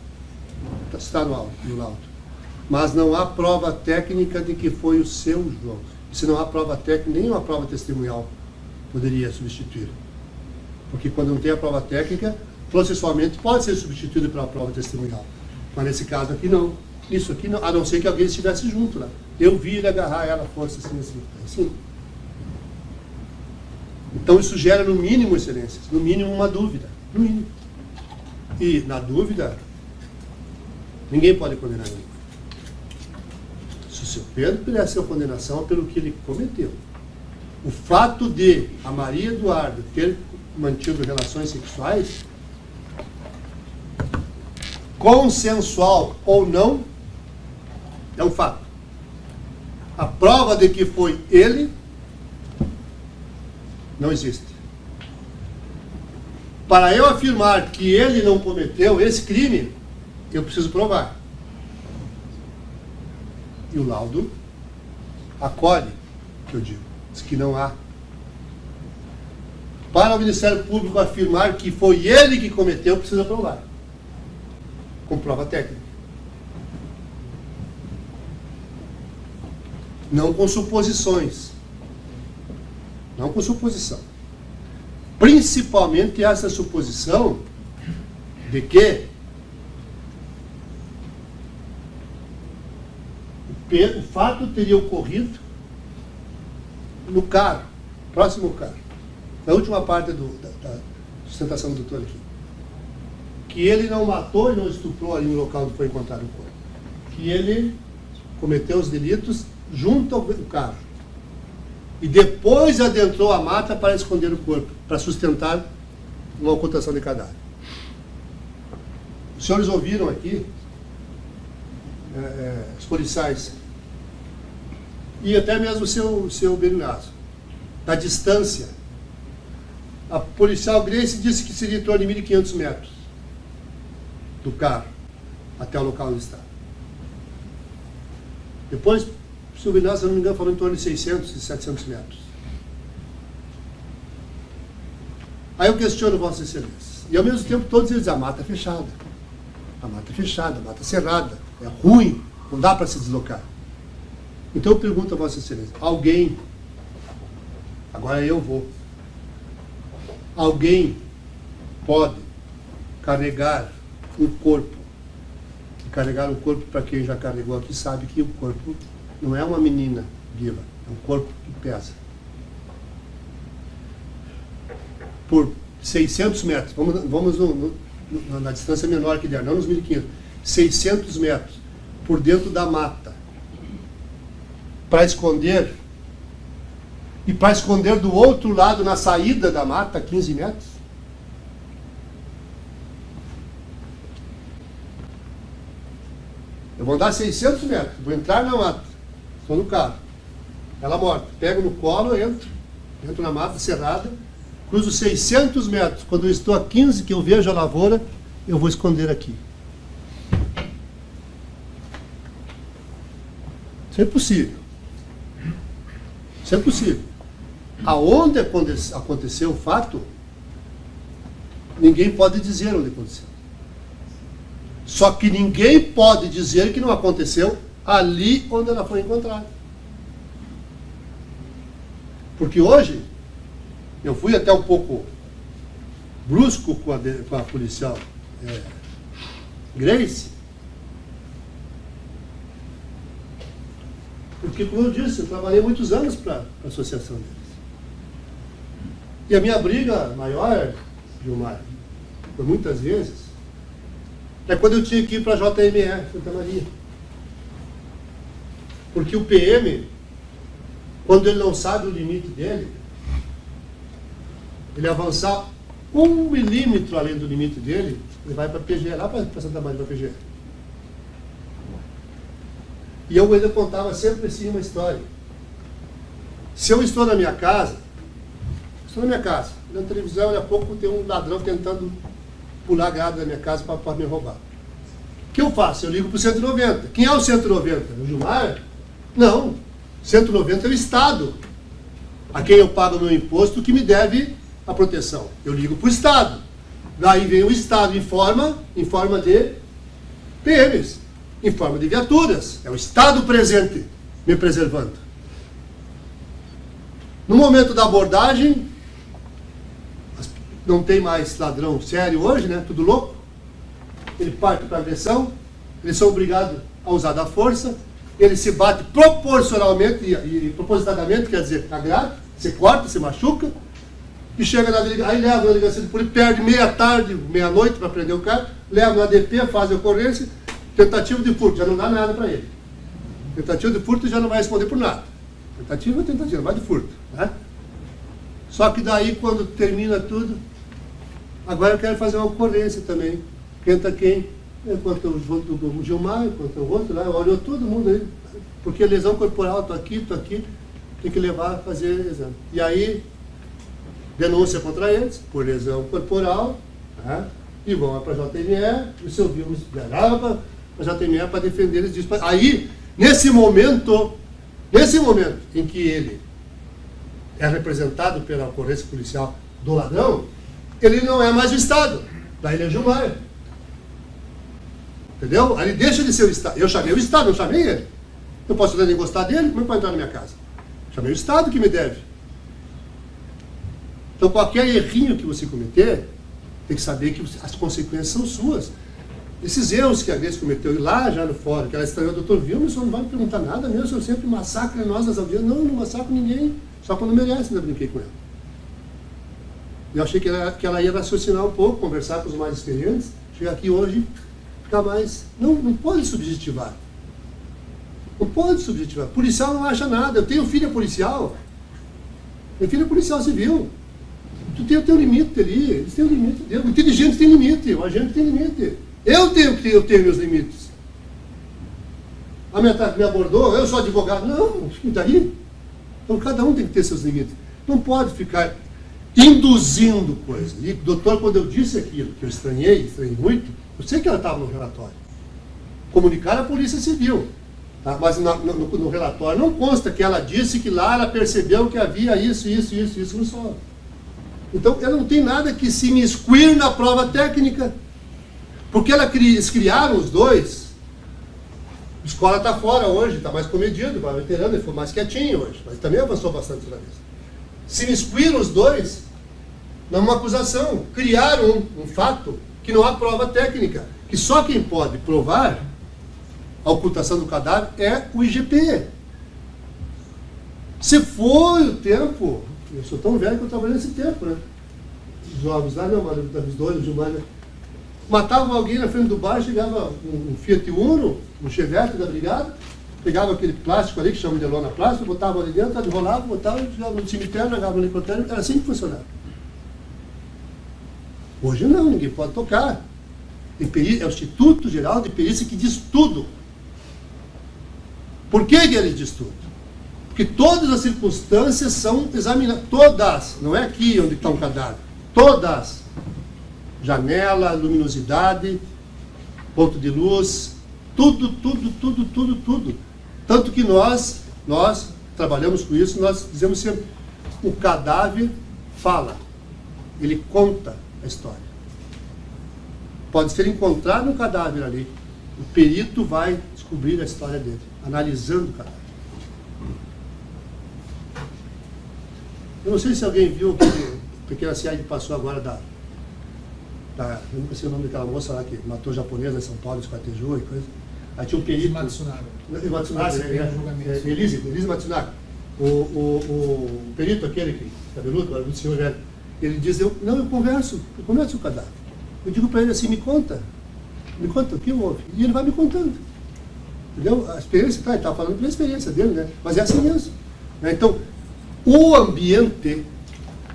está no laudo, mas não há prova técnica de que foi o seu João. Se não há prova técnica, nenhuma prova testemunhal poderia substituir. Porque quando não tem a prova técnica, processualmente pode ser substituído pela prova testemunhal. Mas nesse caso aqui não. Isso aqui não, a não ser que alguém estivesse junto lá. Eu vi ele agarrar ela, força assim. Então isso gera no mínimo, excelências, no mínimo uma dúvida. No mínimo. E na dúvida, ninguém pode condenar ninguém. Se o seu Pedro pudesse a condenação pelo que ele cometeu. O fato de a Maria Eduarda ter mantido relações sexuais, consensual ou não, é um fato. A prova de que foi ele não existe. Para eu afirmar que ele não cometeu esse crime, eu preciso provar. E o laudo acolhe o que eu digo. Diz que não há. Para o Ministério Público afirmar que foi ele que cometeu, precisa provar. Com prova técnica. Não com suposições. Não com suposição. Principalmente essa suposição de que o fato teria ocorrido no carro, próximo ao carro. Na última parte da sustentação do doutor aqui. Que ele não matou e não estuprou ali no local onde foi encontrado o corpo. Que ele cometeu os delitos junto ao carro. E depois adentrou a mata para esconder o corpo, para sustentar uma ocultação de cadáver. Os senhores ouviram aqui, os policiais, e até mesmo o seu Benilazo, da distância. A policial Grace disse que seria em torno de 1.500 metros do carro até o local onde está. Depois, o senhor Benilazo, se não me engano, falou em torno de 600 e 700 metros. Aí eu questiono Vossa Excelência. E ao mesmo tempo todos eles dizem, a mata é fechada. A mata é fechada, a mata é cerrada. É ruim, não dá para se deslocar. Então eu pergunto a Vossa Excelência, alguém, agora eu vou, alguém pode carregar um corpo, e carregar um corpo, para quem já carregou aqui, sabe que o corpo não é uma menina viva, é um corpo que pesa. Por 600 metros, vamos na distância menor que der, não nos 1.500, 600 metros, por dentro da mata, para esconder, e para esconder do outro lado, na saída da mata, 15 metros. Eu vou andar 600 metros, vou entrar na mata, estou no carro, ela morta, pego no colo, entro na mata cerrada, cruzo 600 metros, quando eu estou a 15, que eu vejo a lavoura, eu vou esconder aqui. Isso é possível. Isso é possível. Aonde aconteceu o fato, ninguém pode dizer onde aconteceu. Só que ninguém pode dizer que não aconteceu ali onde ela foi encontrada. Porque hoje, eu fui até um pouco brusco com a policial Grace, porque, como eu disse, eu trabalhei muitos anos para a associação deles. E a minha briga maior, Gilmar, por muitas vezes, é quando eu tinha que ir para a JME, Santa Maria. Porque o PM, quando ele não sabe o limite dele, ele avançar 1 milímetro além do limite dele, ele vai para a PGE, lá para Santa Maria, para a PGE. E eu ainda contava sempre assim uma história. Se eu estou na minha casa, na televisão, daqui a pouco tem um ladrão tentando pular a grade da minha casa para me roubar. O que eu faço? Eu ligo para o 190. Quem é o 190? O Gilmar? Não. 190 é o Estado, a quem eu pago o meu imposto, que me deve a proteção. Eu ligo para o Estado. Daí vem o Estado em forma de PMs, em forma de viaturas. É o Estado presente me preservando. No momento da abordagem, não tem mais ladrão sério hoje, né? Tudo louco. Ele parte para a agressão, eles são obrigados a usar da força, ele se bate proporcionalmente e propositadamente, quer dizer, a grade, se corta, se machuca, e chega na delegacia, aí leva na delegacia de polícia, perde meia-noite para prender o cara, leva no ADP, faz a ocorrência, tentativa de furto, já não dá nada para ele. Tentativa de furto já não vai responder por nada. Tentativa, vai de furto, né? Só que daí, quando termina tudo, agora eu quero fazer uma ocorrência também. Entra quem? Enquanto o Gilmar, enquanto o outro lá, olhou todo mundo aí. Porque lesão corporal, tô aqui, tem que levar, fazer exame. E aí, denúncia contra eles, por lesão corporal, né? E vão para a JME, o seu Vilmos viajava para a JME para defender eles disso. Aí, nesse momento em que ele é representado pela ocorrência policial do ladrão, ele não é mais o Estado, daí ele é Gilmar. Entendeu? Aí ele deixa de ser o Estado. Eu chamei o Estado, não chamei ele. Eu posso nem gostar dele, como é que pode entrar na minha casa? Chamei o Estado que me deve. Então qualquer errinho que você cometer, tem que saber que as consequências são suas. Esses erros que a Grace cometeu, e lá já no fórum, que ela estranhou, doutor Vilmos, não vai me perguntar nada mesmo, eu sempre massacre nós nas audiências. Não massacro ninguém, só quando merece, ainda brinquei com ela. Eu achei que ela ia raciocinar um pouco, conversar com os mais experientes, chegar aqui hoje, ficar mais... Não pode subjetivar. Não pode subjetivar. Policial não acha nada. Eu tenho filha policial. Minha filha é policial civil. Tu tem o teu limite ali. Eles têm o limite deles. O inteligente tem limite. O agente tem limite. Eu tenho meus limites. A minha me abordou, eu sou advogado. Não, e daí? Então cada um tem que ter seus limites. Não pode ficar induzindo coisas. E, doutor, quando eu disse aquilo, que eu estranhei muito, eu sei que ela estava no relatório. Comunicar a Polícia Civil. Tá? Mas no relatório não consta que ela disse que lá ela percebeu que havia isso no solo. Então, ela não tem nada que se imiscuir na prova técnica. Porque eles criaram os dois. A escola está fora hoje, está mais comedido, vai veterano, ele foi mais quietinho hoje, mas também avançou bastante na vez. Se imiscuíram os dois numa acusação. Criaram um fato que não há prova técnica. Que só quem pode provar a ocultação do cadáver é o IGP. Se foi o tempo, eu sou tão velho que eu trabalhei nesse tempo, né? Os jovens lá, não, os dois, o Gilmar, né? Matavam alguém na frente do bar, chegava um Fiat Uno, um Chevette da brigada, pegava aquele plástico ali, que chama de lona plástica, botava ali dentro, enrolava, botava, jogava no cemitério, jogava no necrotério, era assim que funcionava. Hoje não, ninguém pode tocar. É o Instituto Geral de Perícia que diz tudo. Por que ele diz tudo? Porque todas as circunstâncias são examinadas, todas, não é aqui onde está um cadáver, todas. Janela, luminosidade, ponto de luz, tudo. Tanto que nós trabalhamos com isso, nós dizemos sempre, o cadáver fala, ele conta a história. Pode ser encontrado um cadáver ali, o perito vai descobrir a história dele, analisando o cadáver. Eu não sei se alguém viu o pequeno CI que passou agora eu não sei o nome daquela moça lá que matou japonesa em São Paulo, esquartejou e coisa. Aí tinha um perito... Matsunaga. Elise Matsunaga. O perito aquele, cabeludo, o senhor velho, ele diz, eu converso com o cadáver. Eu digo para ele assim, me conta o que houve. E ele vai me contando. Entendeu? A experiência, ele está falando pela experiência dele, né? Mas é assim mesmo. Né? Então, o ambiente,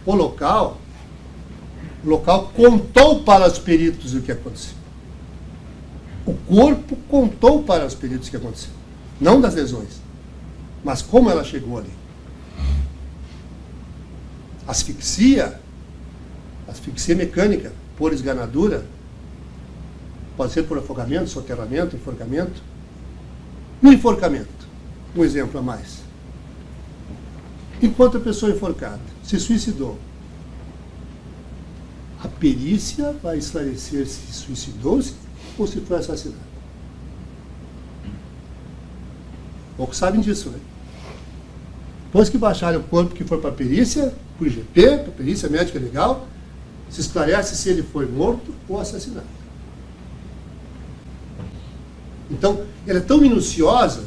o local contou para os peritos o que aconteceu. O corpo contou para os peritos o que aconteceu. Não das lesões, mas como ela chegou ali. Asfixia mecânica por esganadura, pode ser por afogamento, soterramento, enforcamento. E o enforcamento, um exemplo a mais. Enquanto a pessoa enforcada se suicidou, a perícia vai esclarecer se suicidou-se ou se foi assassinado. Poucos sabem disso, né? Depois que baixarem o corpo que for para a perícia, para o IGP, para a perícia médica legal, se esclarece se ele foi morto ou assassinado. Então, ela é tão minuciosa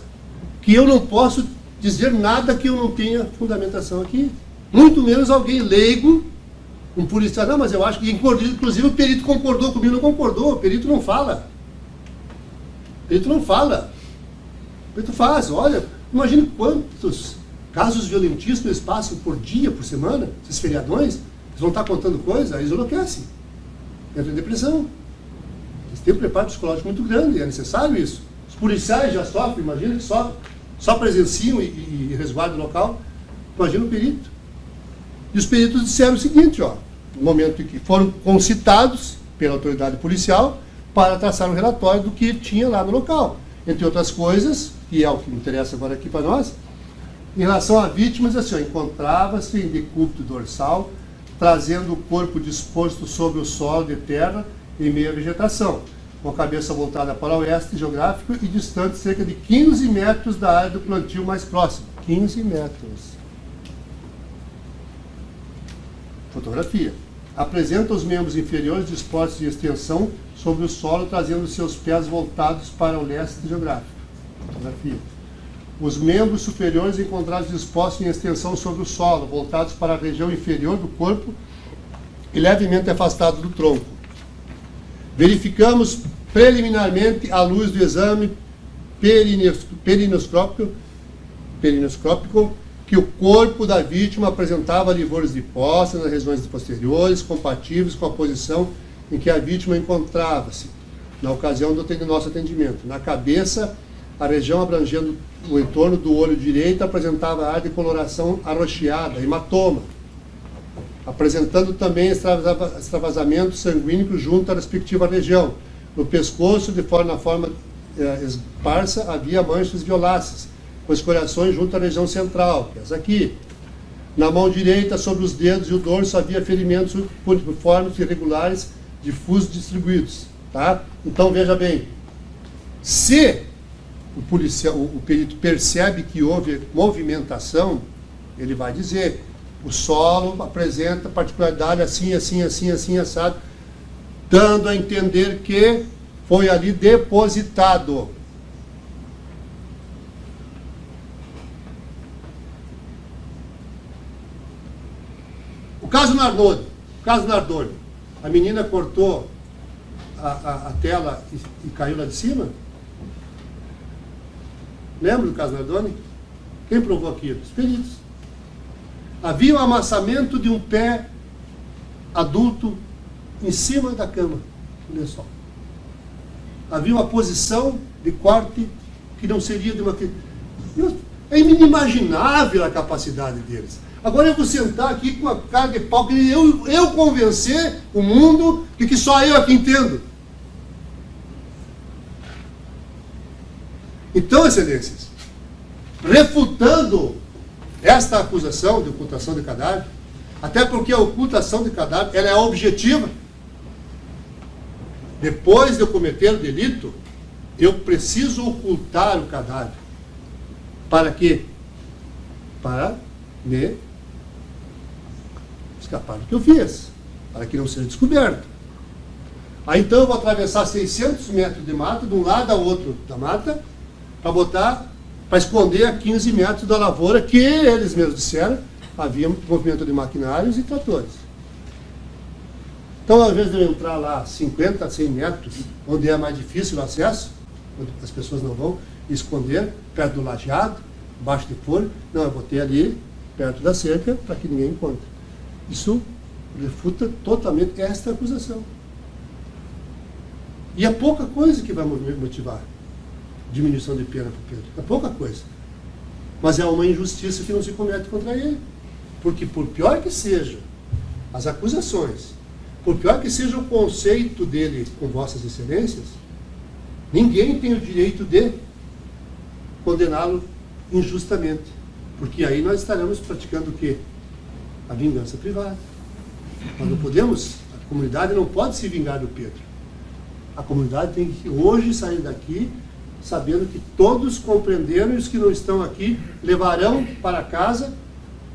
que eu não posso dizer nada que eu não tenha fundamentação aqui. Muito menos alguém leigo, um policial. Não, mas eu acho que, inclusive, o perito concordou comigo. Não concordou, o perito não fala. O perito não fala. O perito faz. Olha, imagine quantos casos violentíssimos eles passam por dia, por semana, esses feriadões. Eles vão estar contando coisa, eles enlouquecem. Entram em depressão. Eles têm um preparo psicológico muito grande, é necessário isso. Os policiais já sofrem, imagina, só presenciam e resguardam o local. Imagina o perito. E os peritos disseram o seguinte, ó, no momento em que foram concitados pela autoridade policial para traçar um relatório do que tinha lá no local. Entre outras coisas, que é o que interessa agora aqui para nós, em relação a vítimas, assim, ó, encontrava-se em decúbito dorsal, trazendo o corpo disposto sobre o solo de terra em meio à vegetação, com a cabeça voltada para o oeste geográfico e distante cerca de 15 metros da área do plantio mais próximo. 15 metros. Fotografia. Apresenta os membros inferiores dispostos em extensão sobre o solo, trazendo seus pés voltados para o leste geográfico. Fotografia. Os membros superiores encontrados dispostos em extensão sobre o solo, voltados para a região inferior do corpo e levemente afastados do tronco. Verificamos preliminarmente, à luz do exame perinoscópico, que o corpo da vítima apresentava livores de poça nas regiões posteriores, compatíveis com a posição em que a vítima encontrava-se, na ocasião do nosso atendimento. Na cabeça, a região abrangendo o entorno do olho direito apresentava área de coloração arroxeada, hematoma, apresentando também extravasamento sanguíneo junto à respectiva região. No pescoço, na forma esparsa, havia manchas violáceas, com escoriações junto à região central, que é essa aqui. Na mão direita, sobre os dedos e o dorso, havia ferimentos uniformes, irregulares, difusos distribuídos. Tá? Então, veja bem, se o perito percebe que houve movimentação, ele vai dizer, o solo apresenta particularidade assim, assim, assim, assim, assado, dando a entender que foi ali depositado. O caso Nardoni, a menina cortou a tela e caiu lá de cima. Lembra do caso Nardoni? Quem provou aquilo? Os peritos. Havia um amassamento de um pé adulto em cima da cama, no lençol. Havia uma posição de corte que não seria de uma... É inimaginável a capacidade deles. Agora eu vou sentar aqui com a cara de pau e eu convencer o mundo de que só eu aqui entendo. Então, excelências, refutando esta acusação de ocultação de cadáver, até porque a ocultação de cadáver ela é objetiva. Depois de eu cometer o delito, eu preciso ocultar o cadáver. Para quê? Para me escapar do que eu fiz, para que não seja descoberto. Aí então eu vou atravessar 600 metros de mata, de um lado ao outro da mata, para esconder a 15 metros da lavoura, que eles mesmos disseram, havia movimento de maquinários e tratores. Então, ao invés de eu entrar lá 50, 100 metros, onde é mais difícil o acesso, onde as pessoas não vão esconder, perto do lajeado, embaixo de folha, não, eu botei ali, perto da cerca, para que ninguém encontre. Isso refuta totalmente esta acusação. E é pouca coisa que vai motivar diminuição de pena para o Pedro. É pouca coisa. Mas é uma injustiça que não se comete contra ele. Porque por pior que sejam as acusações, por pior que seja o conceito dele com vossas excelências, ninguém tem o direito de condená-lo injustamente. Porque aí nós estaremos praticando o quê? A vingança privada. Nós não podemos, a comunidade não pode se vingar do Pedro. A comunidade tem que hoje sair daqui sabendo que todos compreenderam e os que não estão aqui levarão para casa,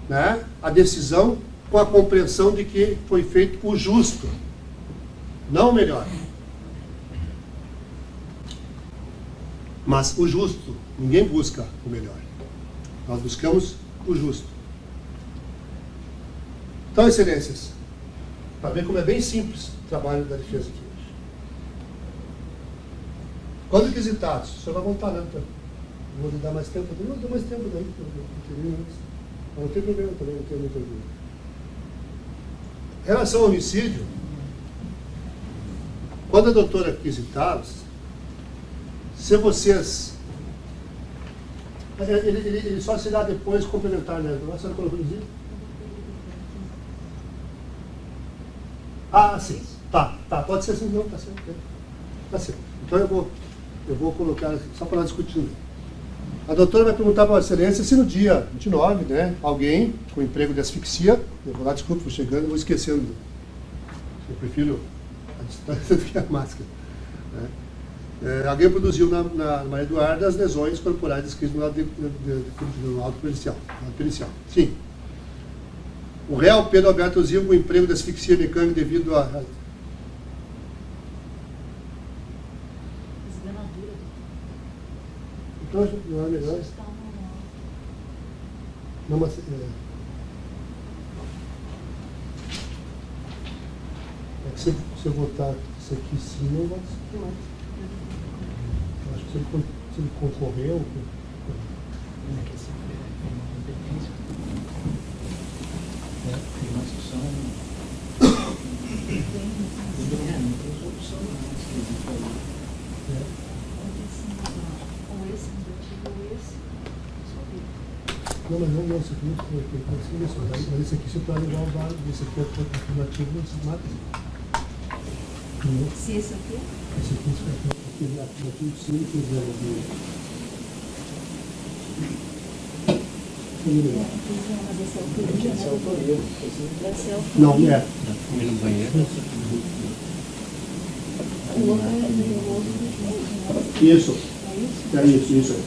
né, a decisão com a compreensão de que foi feito o justo, não o melhor. Mas o justo, ninguém busca o melhor. Nós buscamos o justo. Então, excelências, para ver como é bem simples o trabalho da defesa aqui hoje. Quando requisitados, o senhor vai voltar, né? Vou lhe dar mais tempo, não dou mais tempo daí, não tem problema também, não tem muita dúvida. Em relação ao homicídio, quando a doutora requisitá-los, se vocês... Ele só será depois complementar, né? A senhora colocou no vídeo? Ah, sim. Tá, pode ser assim, não, tá certo. Tá certo. Então eu vou colocar, só para nós discutir. A doutora vai perguntar para a excelência se no dia 29, né, alguém com emprego de asfixia, eu vou lá, desculpa, vou chegando, vou esquecendo. Eu prefiro a distância do que a máscara. Né? Alguém produziu na Maria Eduarda as lesões corporais descritas no laudo pericial. Sim. O réu Pedro Alberto Zilva com emprego de asfixia mecânica devido a... Então, não é melhor? Não, mas... É que se eu botar isso aqui sim, não vai ser mais. Eu acho que se ele concorreu... Não, mas não, isso aqui não foi isso, mas esse aqui você pode levar o válido, esse aqui é afirmativo, não se mata. Se esse aqui? Esse aqui é afirmativo, sim, que é não, é. Comer no banheiro. Isso. É isso aí.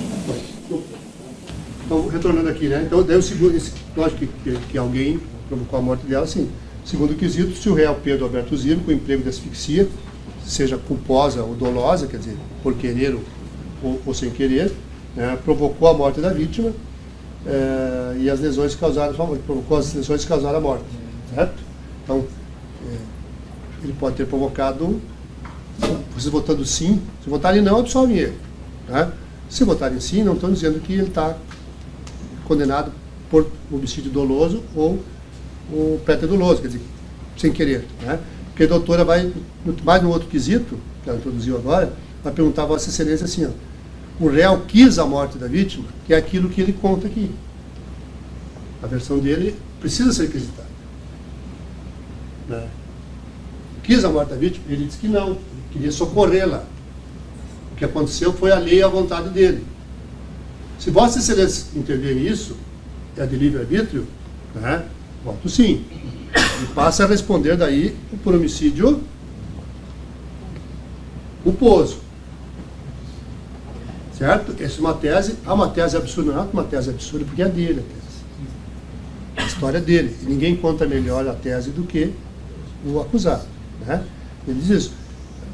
Então, retornando aqui, né? Então, daí o segundo, lógico que alguém provocou a morte dela, sim. Segundo quesito, se o réu Pedro Alberto Zilva, com emprego de asfixia, seja culposa ou dolosa, quer dizer, por querer ou sem querer, né, provocou a morte da vítima e as lesões causaram, provocou as lesões que causaram a morte, certo? Então, ele pode ter provocado, vocês votando sim, se votarem não, absolvem ele, né? Se votarem sim, não estão dizendo que ele está condenado por homicídio doloso ou o préter doloso, quer dizer, sem querer, né? Porque a doutora vai, mais no outro quesito, que ela introduziu agora, vai perguntar a Vossa Excelência assim, ó, o réu quis a morte da vítima, que é aquilo que ele conta aqui. A versão dele precisa ser requisitada. Né? Quis a morte da vítima? Ele disse que não, ele queria socorrê-la. O que aconteceu foi alheio à vontade dele. Se Vossa Excelência intervir nisso, é de livre-arbítrio, né? Voto sim. E passa a responder daí por homicídio culposo. Certo? Essa é uma tese, há uma tese absurda, não é uma tese absurda, porque é dele a tese. A história é dele. E ninguém conta melhor a tese do que o acusado. Né? Ele diz isso,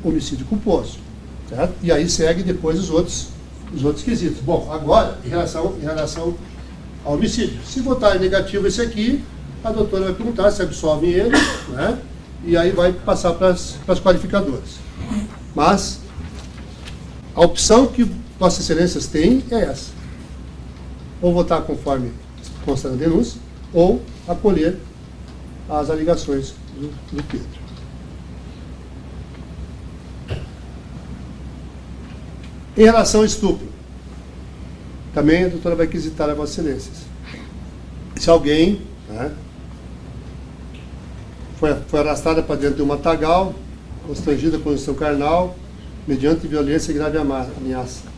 homicídio culposo. Certo? E aí segue depois os outros quesitos. Bom, agora, em relação ao homicídio. Se votar em negativo esse aqui, a doutora vai perguntar se absolve ele, né? e aí vai passar para as qualificadoras. Mas a opção que Vossas Excelências têm é essa. Ou votar conforme consta na denúncia, ou acolher as alegações do Pedro. Em relação ao estupro, também a doutora vai quisitar a Vossas Excelências. Se alguém, né, foi arrastada para dentro de um matagal, constrangida à condição carnal, mediante violência e grave ameaça.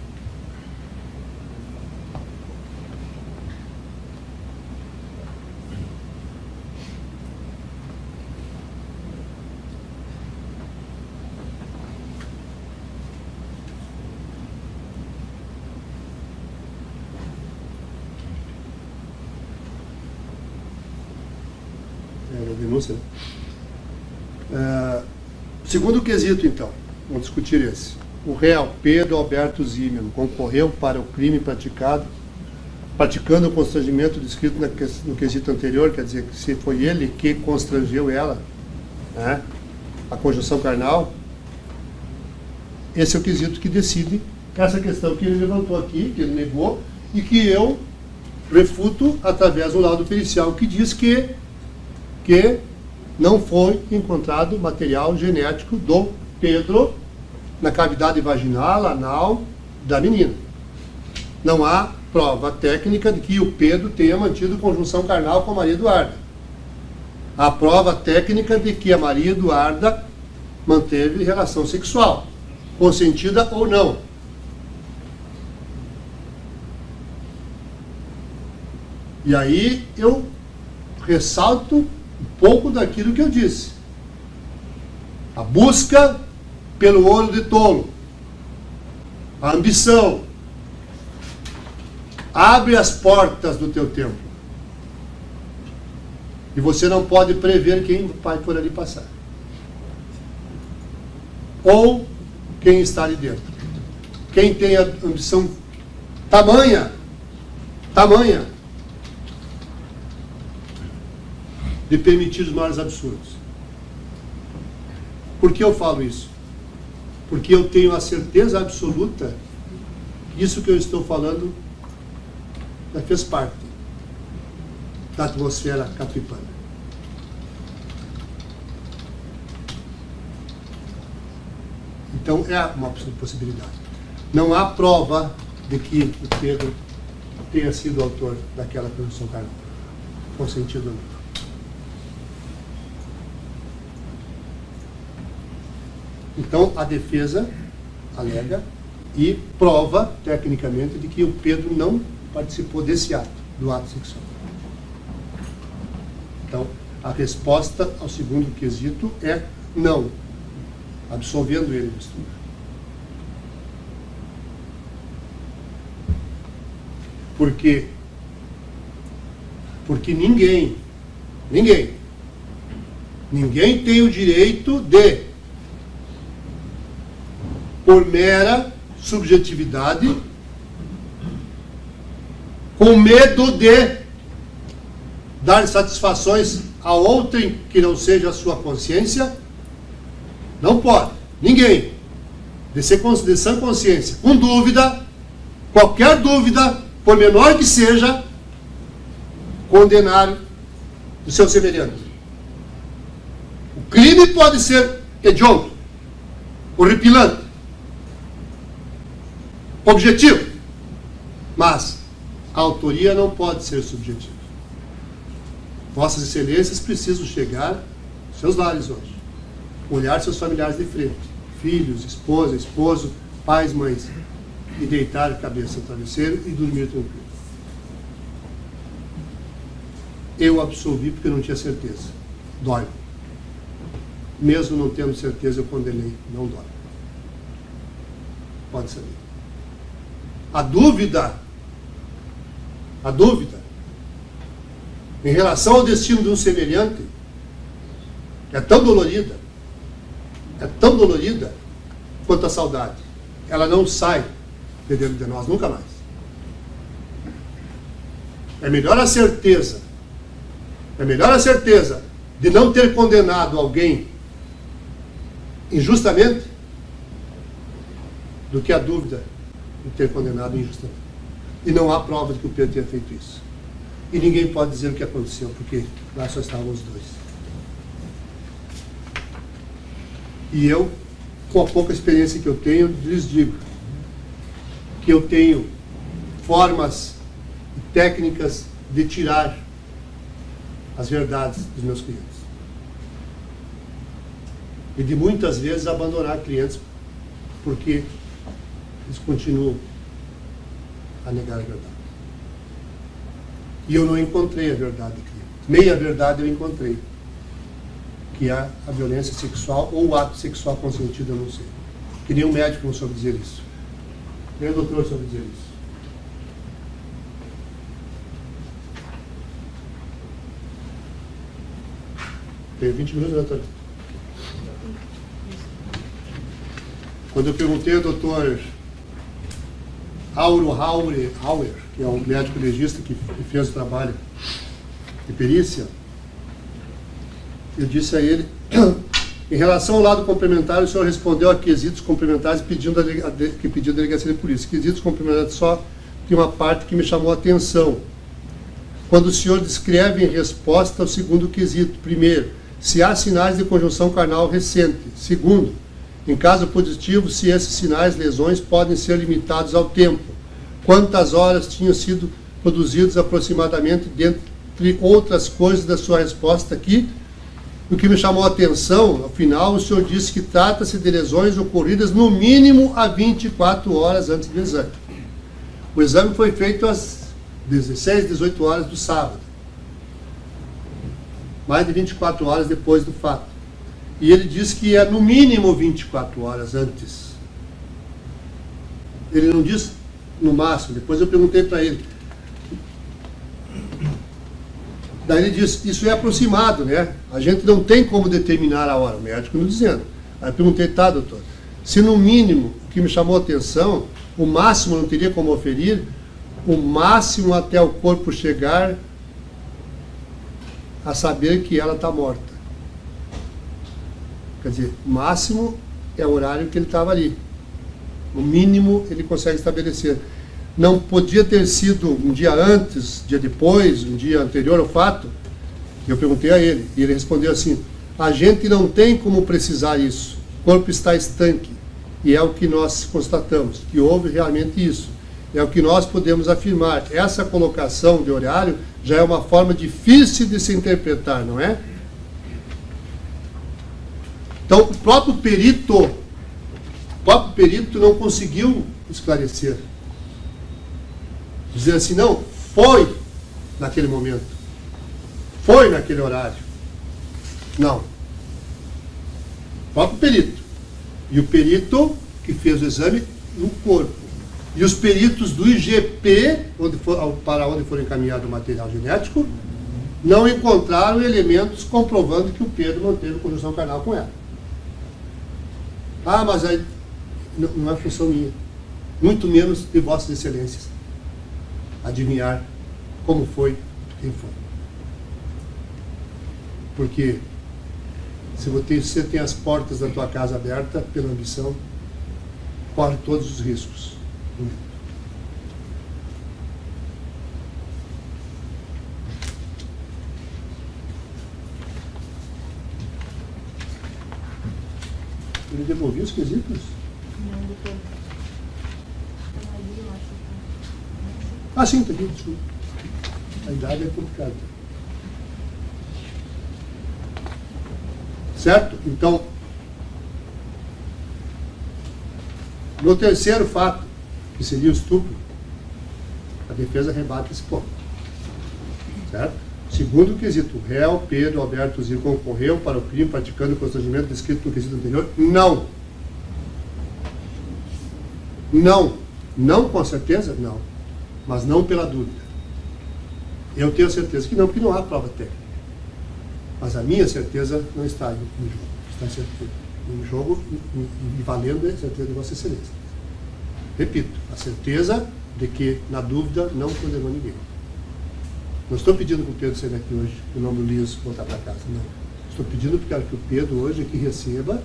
Denúncia, né? Segundo quesito, então, vamos discutir esse. O réu Pedro Alberto Zimmermann concorreu para o crime praticando o constrangimento descrito no quesito anterior, quer dizer, que se foi ele que constrangeu ela, né, a conjunção carnal. Esse é o quesito que decide essa questão que ele levantou aqui, que ele negou, e que eu refuto através do laudo pericial, que diz que não foi encontrado material genético do Pedro na cavidade vaginal, anal da menina. Não há prova técnica de que o Pedro tenha mantido conjunção carnal com a Maria Eduarda. Há prova técnica de que a Maria Eduarda manteve relação sexual, consentida ou não. E aí eu ressalto um pouco daquilo que eu disse. A busca pelo ouro de tolo, a ambição, abre as portas do teu templo. E você não pode prever quem vai por ali passar. Ou quem está ali dentro. Quem tem a ambição tamanha, de permitir os maiores absurdos. Por que eu falo isso? Porque eu tenho a certeza absoluta que isso que eu estou falando já fez parte da atmosfera catripana. Então é uma possibilidade. Não há prova de que o Pedro tenha sido o autor daquela conjunção carnal, consentido ou não. Então, a defesa alega e prova, tecnicamente, de que o Pedro não participou desse ato, do ato sexual. Então, a resposta ao segundo quesito é não, absolvendo ele do estupro. Por quê? Porque ninguém tem o direito de, por mera subjetividade, com medo de dar satisfações a outrem que não seja a sua consciência, não pode, ninguém, de sã consciência, com dúvida, qualquer dúvida, por menor que seja, condenar o seu semelhante. O crime pode ser hediondo, horripilante, objetivo, mas a autoria não pode ser subjetiva. Vossas Excelências precisam chegar aos seus lares hoje, olhar seus familiares de frente, filhos, esposa, esposo, pais, mães, e deitar a cabeça no travesseiro e dormir tranquilo. Eu absolvi porque eu não tinha certeza. Dói. Mesmo não tendo certeza, eu condenei. Não dói. Pode saber. A dúvida em relação ao destino de um semelhante é tão dolorida quanto a saudade. Ela não sai de dentro de nós nunca mais. É melhor a certeza de não ter condenado alguém injustamente do que a dúvida de ter condenado injustamente. E não há prova de que o Pedro tenha feito isso. E ninguém pode dizer o que aconteceu, porque lá só estavam os dois. E eu, com a pouca experiência que eu tenho, lhes digo que eu tenho formas e técnicas de tirar as verdades dos meus clientes. E de muitas vezes abandonar clientes porque eles continuam a negar a verdade. E eu não encontrei a verdade de cliente. Meia verdade eu encontrei, que é a violência sexual ou o ato sexual consentido, eu não sei. Que nenhum médico não soube dizer isso. Nem o doutor soube dizer isso. Tenho 20 minutos, doutor. Quando eu perguntei ao doutor Auro Hauer, que é um médico legista que fez o trabalho de perícia, eu disse a ele, em relação ao lado complementar, o senhor respondeu a quesitos complementares que pediu a delegacia de polícia. Quesitos complementares só tem uma parte que me chamou a atenção. Quando o senhor descreve em resposta ao segundo quesito, primeiro, se há sinais de conjunção carnal recente. Segundo, em caso positivo, se esses sinais, lesões, podem ser limitados ao tempo. Quantas horas tinham sido produzidos aproximadamente, dentre outras coisas da sua resposta aqui? O que me chamou a atenção, ao final, o senhor disse que trata-se de lesões ocorridas no mínimo há 24 horas antes do exame. O exame foi feito às 16, 18 horas do sábado. Mais de 24 horas depois do fato. E ele disse que é no mínimo 24 horas antes. Ele não disse no máximo. Depois eu perguntei para ele. Daí ele disse, isso é aproximado, né? A gente não tem como determinar a hora, o médico não dizendo. Aí eu perguntei, tá, doutor, se no mínimo, o que me chamou a atenção, o máximo não teria como oferir, o máximo até o corpo chegar a saber que ela está morta. Quer dizer, o máximo é o horário que ele estava ali. O mínimo ele consegue estabelecer. Não podia ter sido um dia antes, dia depois, um dia anterior ao fato? Eu perguntei a ele, e ele respondeu assim, a gente não tem como precisar isso. O corpo está estanque. E é o que nós constatamos, que houve realmente isso. É o que nós podemos afirmar. Essa colocação de horário já é uma forma difícil de se interpretar, não é? Então, o próprio perito não conseguiu esclarecer. Dizer assim, não, foi naquele momento. Foi naquele horário. Não. O próprio perito. E o perito que fez o exame no corpo. E os peritos do IGP, para onde foi encaminhado o material genético, não encontraram elementos comprovando que o Pedro manteve conjunção carnal com ela. Ah, mas aí não é função minha. Muito menos de vossas excelências adivinhar como foi, quem foi. Porque se você tem as portas da tua casa abertas pela ambição, corre todos os riscos do mundo. Ele devolveu os quesitos? Não, doutor. Eu acho que... Ah, sim, tá aqui, desculpa. A idade é complicada. Certo? Então, no terceiro fato, que seria o estupro, a defesa rebate esse ponto. Certo? Segundo o quesito, o réu Pedro Alberto Zir concorreu para o crime praticando o constrangimento descrito no quesito anterior? Não. Não. Não com certeza? Não. Mas não pela dúvida. Eu tenho certeza que não, porque não há prova técnica. Mas a minha certeza não está em jogo. Está em jogo e valendo a certeza de Vossa Excelência. Repito, a certeza de que, na dúvida, não condenou ninguém. Não estou pedindo para o Pedro sair daqui hoje, o nome do Lias voltar para casa, não. Estou pedindo para que o Pedro hoje aqui receba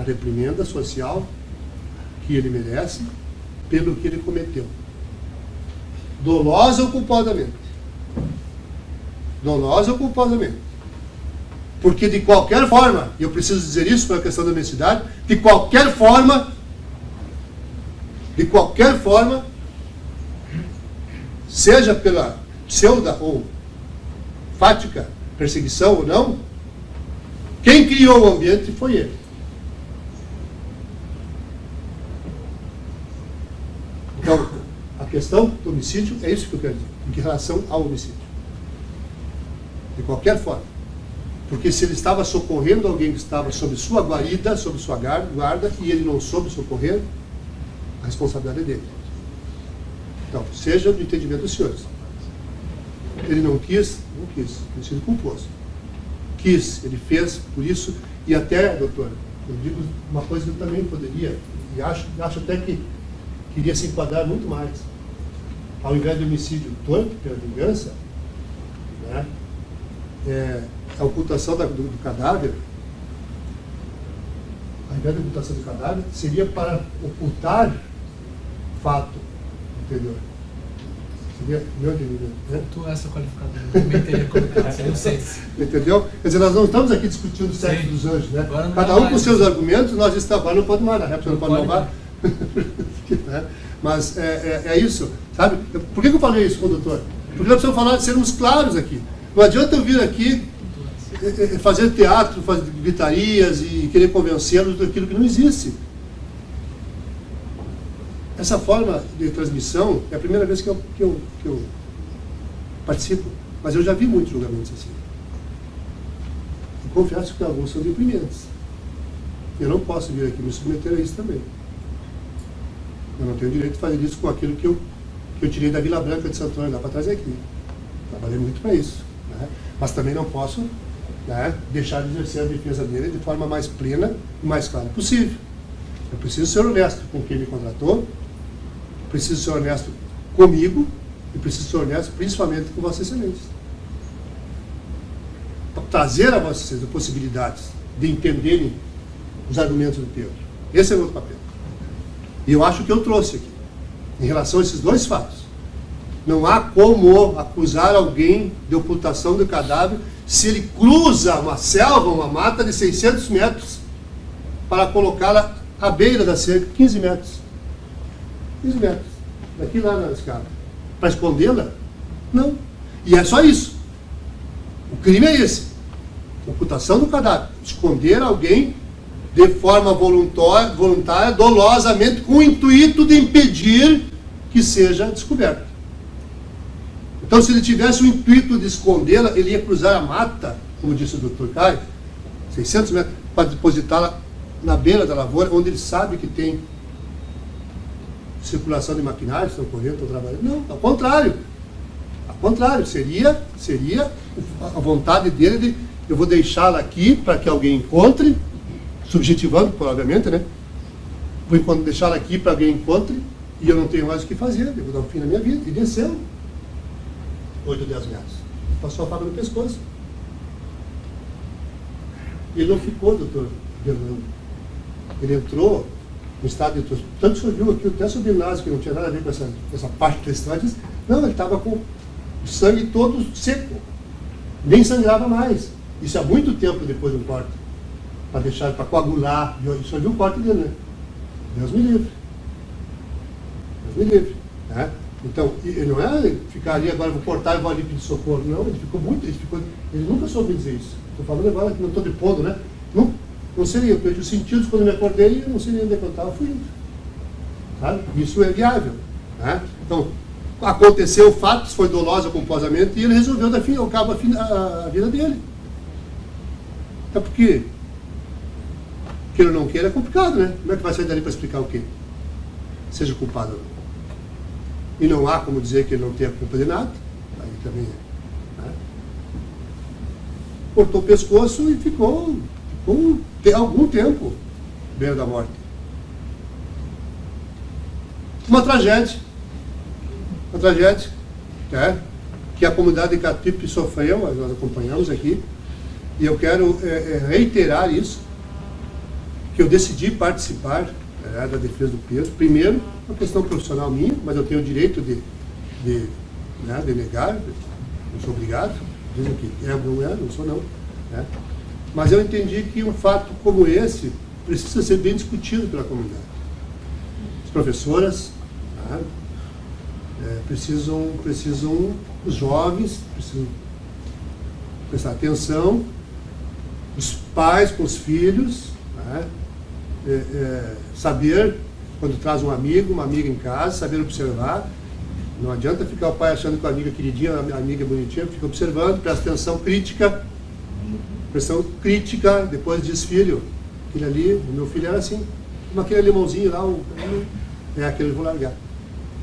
a reprimenda social que ele merece pelo que ele cometeu. Dolosa ou culposamente. Dolosa ou culposamente. Porque de qualquer forma, e eu preciso dizer isso pela questão da honestidade, de qualquer forma, seja pela pseuda ou fática perseguição ou não, quem criou o ambiente foi ele. Então, a questão do homicídio é isso que eu quero dizer, em relação ao homicídio. De qualquer forma. Porque se ele estava socorrendo alguém que estava sob sua guarida, sob sua guarda, e ele não soube socorrer, a responsabilidade é dele. Então, seja do entendimento dos senhores. Ele não quis, ele se culposo. Quis, ele fez, por isso, e até, doutor, eu digo uma coisa que eu também poderia, e acho até que queria se enquadrar muito mais. Ao invés do homicídio torpe pela vingança, né, a ocultação do cadáver, ao invés da ocultação do cadáver, seria para ocultar fato anterior. Seria meu entendimento. Né? Tu essa qualificadora, eu também teria colocado, seria o 6. Entendeu? Quer dizer, nós não estamos aqui discutindo o sexo dos anjos, né? Cada um com seus argumentos, nós estamos, não pode mais, na época não pode roubar. Mas é isso, sabe? Por que eu falei isso, doutor? Porque nós precisamos falar, sermos claros aqui. Não adianta eu vir aqui fazer teatro, fazer gritarias e querer convencê-los daquilo que não existe. Essa forma de transmissão é a primeira vez que eu participo, mas eu já vi muitos julgamentos assim. E confesso que alguns são deprimentes. Eu não posso vir aqui me submeter a isso também. Eu não tenho direito de fazer isso com aquilo que eu tirei da Vila Branca de Santo Antônio, lá para trás aqui. Trabalhei muito para isso. Né? Mas também não posso, né, deixar de exercer a defesa dele de forma mais plena e mais clara possível. Eu preciso ser honesto com quem me contratou, preciso ser honesto comigo e preciso ser honesto principalmente com Vossa Excelência. Para trazer a Vossa Excelência possibilidades de entenderem os argumentos do Pedro. Esse é o meu papel. E eu acho que eu trouxe aqui, em relação a esses dois fatos. Não há como acusar alguém de ocultação do cadáver se ele cruza uma selva, uma mata de 600 metros para colocá-la à beira da cerca, 15 metros. 15 metros. Daqui lá na escada. Para escondê-la? Não. E é só isso. O crime é esse. Ocultação do cadáver. Esconder alguém de forma voluntária, dolosamente, com o intuito de impedir que seja descoberto. Então, se ele tivesse o intuito de escondê-la, ele ia cruzar a mata, como disse o Dr. Caio, 600 metros, para depositá-la na beira da lavoura, onde ele sabe que tem circulação de maquinários, estão correndo, estão trabalhando. Não, ao contrário. Ao contrário, seria a vontade dele de, eu vou deixá-la aqui para que alguém encontre, subjetivando, provavelmente, né? Vou deixá-la aqui para alguém encontre e eu não tenho mais o que fazer, eu vou dar um fim na minha vida. E desceu 8 ou 10 metros. Passou a faca no pescoço. Ele não ficou, doutor Fernando. Ele entrou no estado de... Tanto o senhor viu aqui, até sobre o ginásio, que não tinha nada a ver com essa parte da história. Não, ele estava com o sangue todo seco. Nem sangrava mais. Isso há muito tempo depois do corte. Para deixar, para coagular. E o senhor viu o corte dele, né? Deus me livre. Deus me livre. Né? Então, ele não é ficar ali, agora vou cortar e vou ali pedir socorro. Não, ele nunca soube dizer isso. Estou falando agora que não estou depondo, né? Não seria, eu perdi os sentidos quando me acordei e não seria onde eu estava fluindo. Sabe? Isso é viável. Né? Então, aconteceu o fato, foi dolosa culposamente e ele resolveu dar fim ao cabo a vida dele. Então, porque que ele não queira é complicado, né? Como é que vai sair dali para explicar o quê? Seja culpado ou não. E não há como dizer que ele não tenha culpa de nada. Aí também é. Né? Cortou o pescoço e ficou algum tempo beira da morte. Uma tragédia. Uma tragédia. Né? Que a comunidade de Catipe sofreu, nós acompanhamos aqui. E eu quero reiterar isso. que eu decidi participar da defesa do Pedro. Primeiro, uma questão profissional minha, mas eu tenho o direito de negar, não sou obrigado, dizem que não sou não. Né? Mas eu entendi que um fato como esse precisa ser bem discutido pela comunidade. As professoras precisam, os jovens precisam prestar atenção, os pais com os filhos, saber, quando traz um amigo, uma amiga em casa, saber observar. Não adianta ficar o pai achando que a amiga é queridinha, a amiga é bonitinha, fica observando, presta atenção crítica, depois diz, filho, aquele ali, o meu filho era assim, como aquele limãozinho lá, aquele eu vou largar.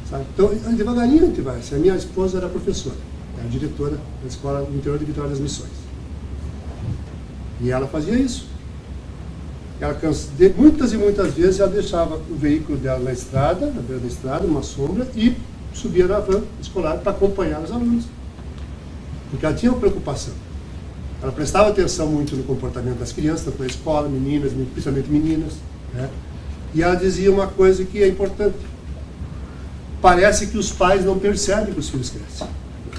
Sabe? Então, devagarinho a gente vai. A minha esposa era professora, era diretora da escola no interior de Vitória das Missões. E ela fazia isso. Ela muitas e muitas vezes ela deixava o veículo dela na estrada, na beira da estrada, numa sombra, e subia na van escolar para acompanhar os alunos. Porque ela tinha uma preocupação. Ela prestava atenção muito no comportamento das crianças, tanto na escola, meninas, principalmente meninas. Né? E ela dizia uma coisa que é importante. Parece que os pais não percebem que os filhos crescem.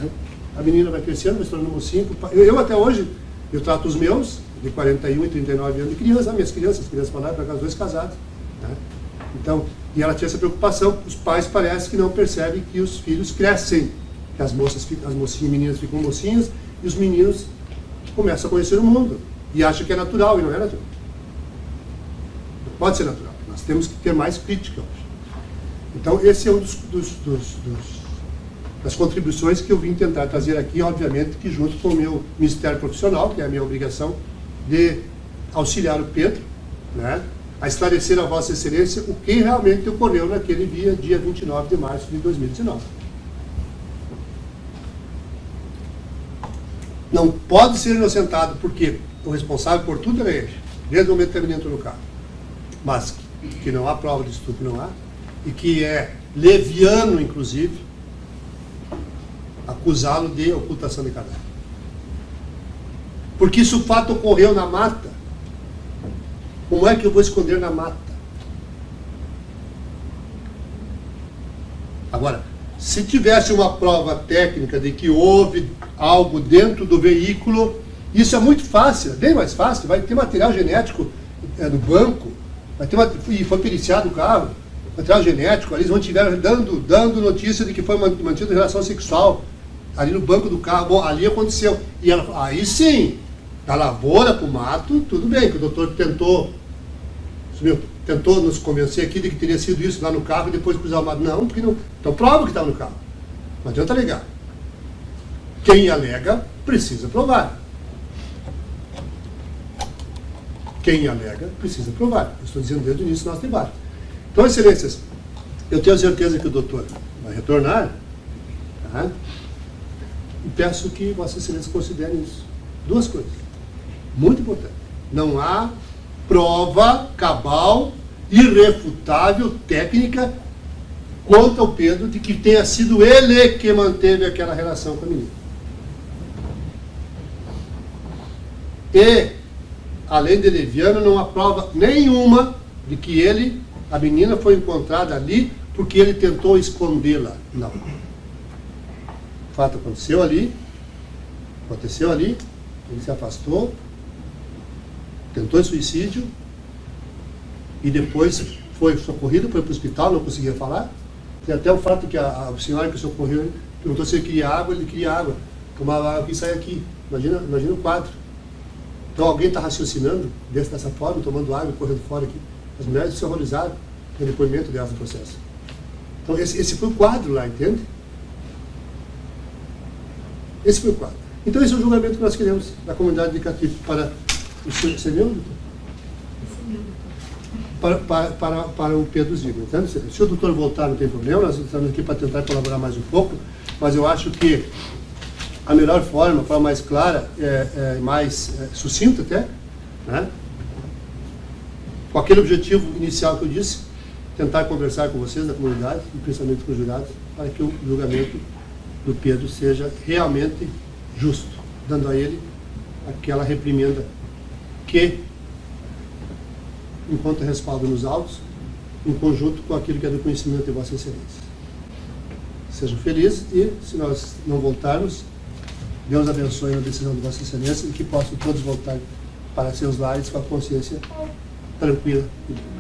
Né? A menina vai crescendo, vai se tornando mocinho. Eu até hoje, eu trato os meus, de 41 e 39 anos de criança, as minhas crianças, as crianças falaram, para cá, os dois casados. Né? Então, e ela tinha essa preocupação, os pais parecem que não percebem que os filhos crescem, que as mocinhas, meninas ficam mocinhas, e os meninos começam a conhecer o mundo, e acham que é natural, e não é natural. Não pode ser natural, nós temos que ter mais crítica hoje. Então, esse é um das contribuições que eu vim tentar trazer aqui, obviamente, que junto com o meu ministério profissional, que é a minha obrigação, de auxiliar o Pedro, né, a esclarecer a Vossa Excelência o que realmente ocorreu naquele dia 29 de março de 2019. Não pode ser inocentado, porque o responsável por tudo é ele, desde o momento que ele entrou no carro. Mas que não há prova de estupro, não há, e que é leviano, inclusive, acusá-lo de ocultação de cadáver. Porque se o fato ocorreu na mata, como é que eu vou esconder na mata? Agora, se tivesse uma prova técnica de que houve algo dentro do veículo, isso é muito fácil, bem mais fácil, vai ter material genético no banco, e foi periciado o carro, material genético, eles não tiveram dando notícia de que foi mantido relação sexual ali no banco do carro. Bom, ali aconteceu. E ela, aí sim, da lavoura para o mato, tudo bem, que o doutor tentou nos convencer aqui de que teria sido isso lá no carro e depois cruzar o mato. Não, porque não. Então prova que estava no carro. Não adianta alegar. Quem alega precisa provar. Quem alega precisa provar. Eu estou dizendo desde o início do nosso debate. Então, excelências, eu tenho certeza que o doutor vai retornar, tá? E peço que Vossa Excelência considere isso. Duas coisas, muito importantes. Não há prova cabal, irrefutável, técnica, contra o Pedro de que tenha sido ele que manteve aquela relação com a menina. E, além de leviano, não há prova nenhuma de que a menina foi encontrada ali porque ele tentou escondê-la. Não. O fato aconteceu ali, ele se afastou, tentou suicídio e depois foi socorrido, foi para o hospital, não conseguia falar. Tem até o fato que a senhora que socorreu perguntou se ele queria água, tomava água e sai aqui. Imagina o quadro. Então alguém está raciocinando dessa forma, tomando água e correndo fora aqui. As mulheres se horrorizaram com o depoimento delas no processo. Então esse foi o quadro lá, entende? Esse foi o quadro. Então esse é o julgamento que nós queremos da comunidade de Catife para o senhor, você viu, doutor? Para o Pedro Zigo, entende? Se o doutor voltar não tem problema, nós estamos aqui para tentar colaborar mais um pouco, mas eu acho que a melhor forma, a forma mais clara, mais sucinta até, né? Com aquele objetivo inicial que eu disse, tentar conversar com vocês da comunidade, e principalmente com os jurados, para que o julgamento do Pedro seja realmente justo, dando a ele aquela reprimenda que enquanto respaldo nos autos, em conjunto com aquilo que é do conhecimento de Vossa Excelência. Sejam felizes e, se nós não voltarmos, Deus abençoe a decisão de Vossa Excelência e que possam todos voltar para seus lares com a consciência tranquila e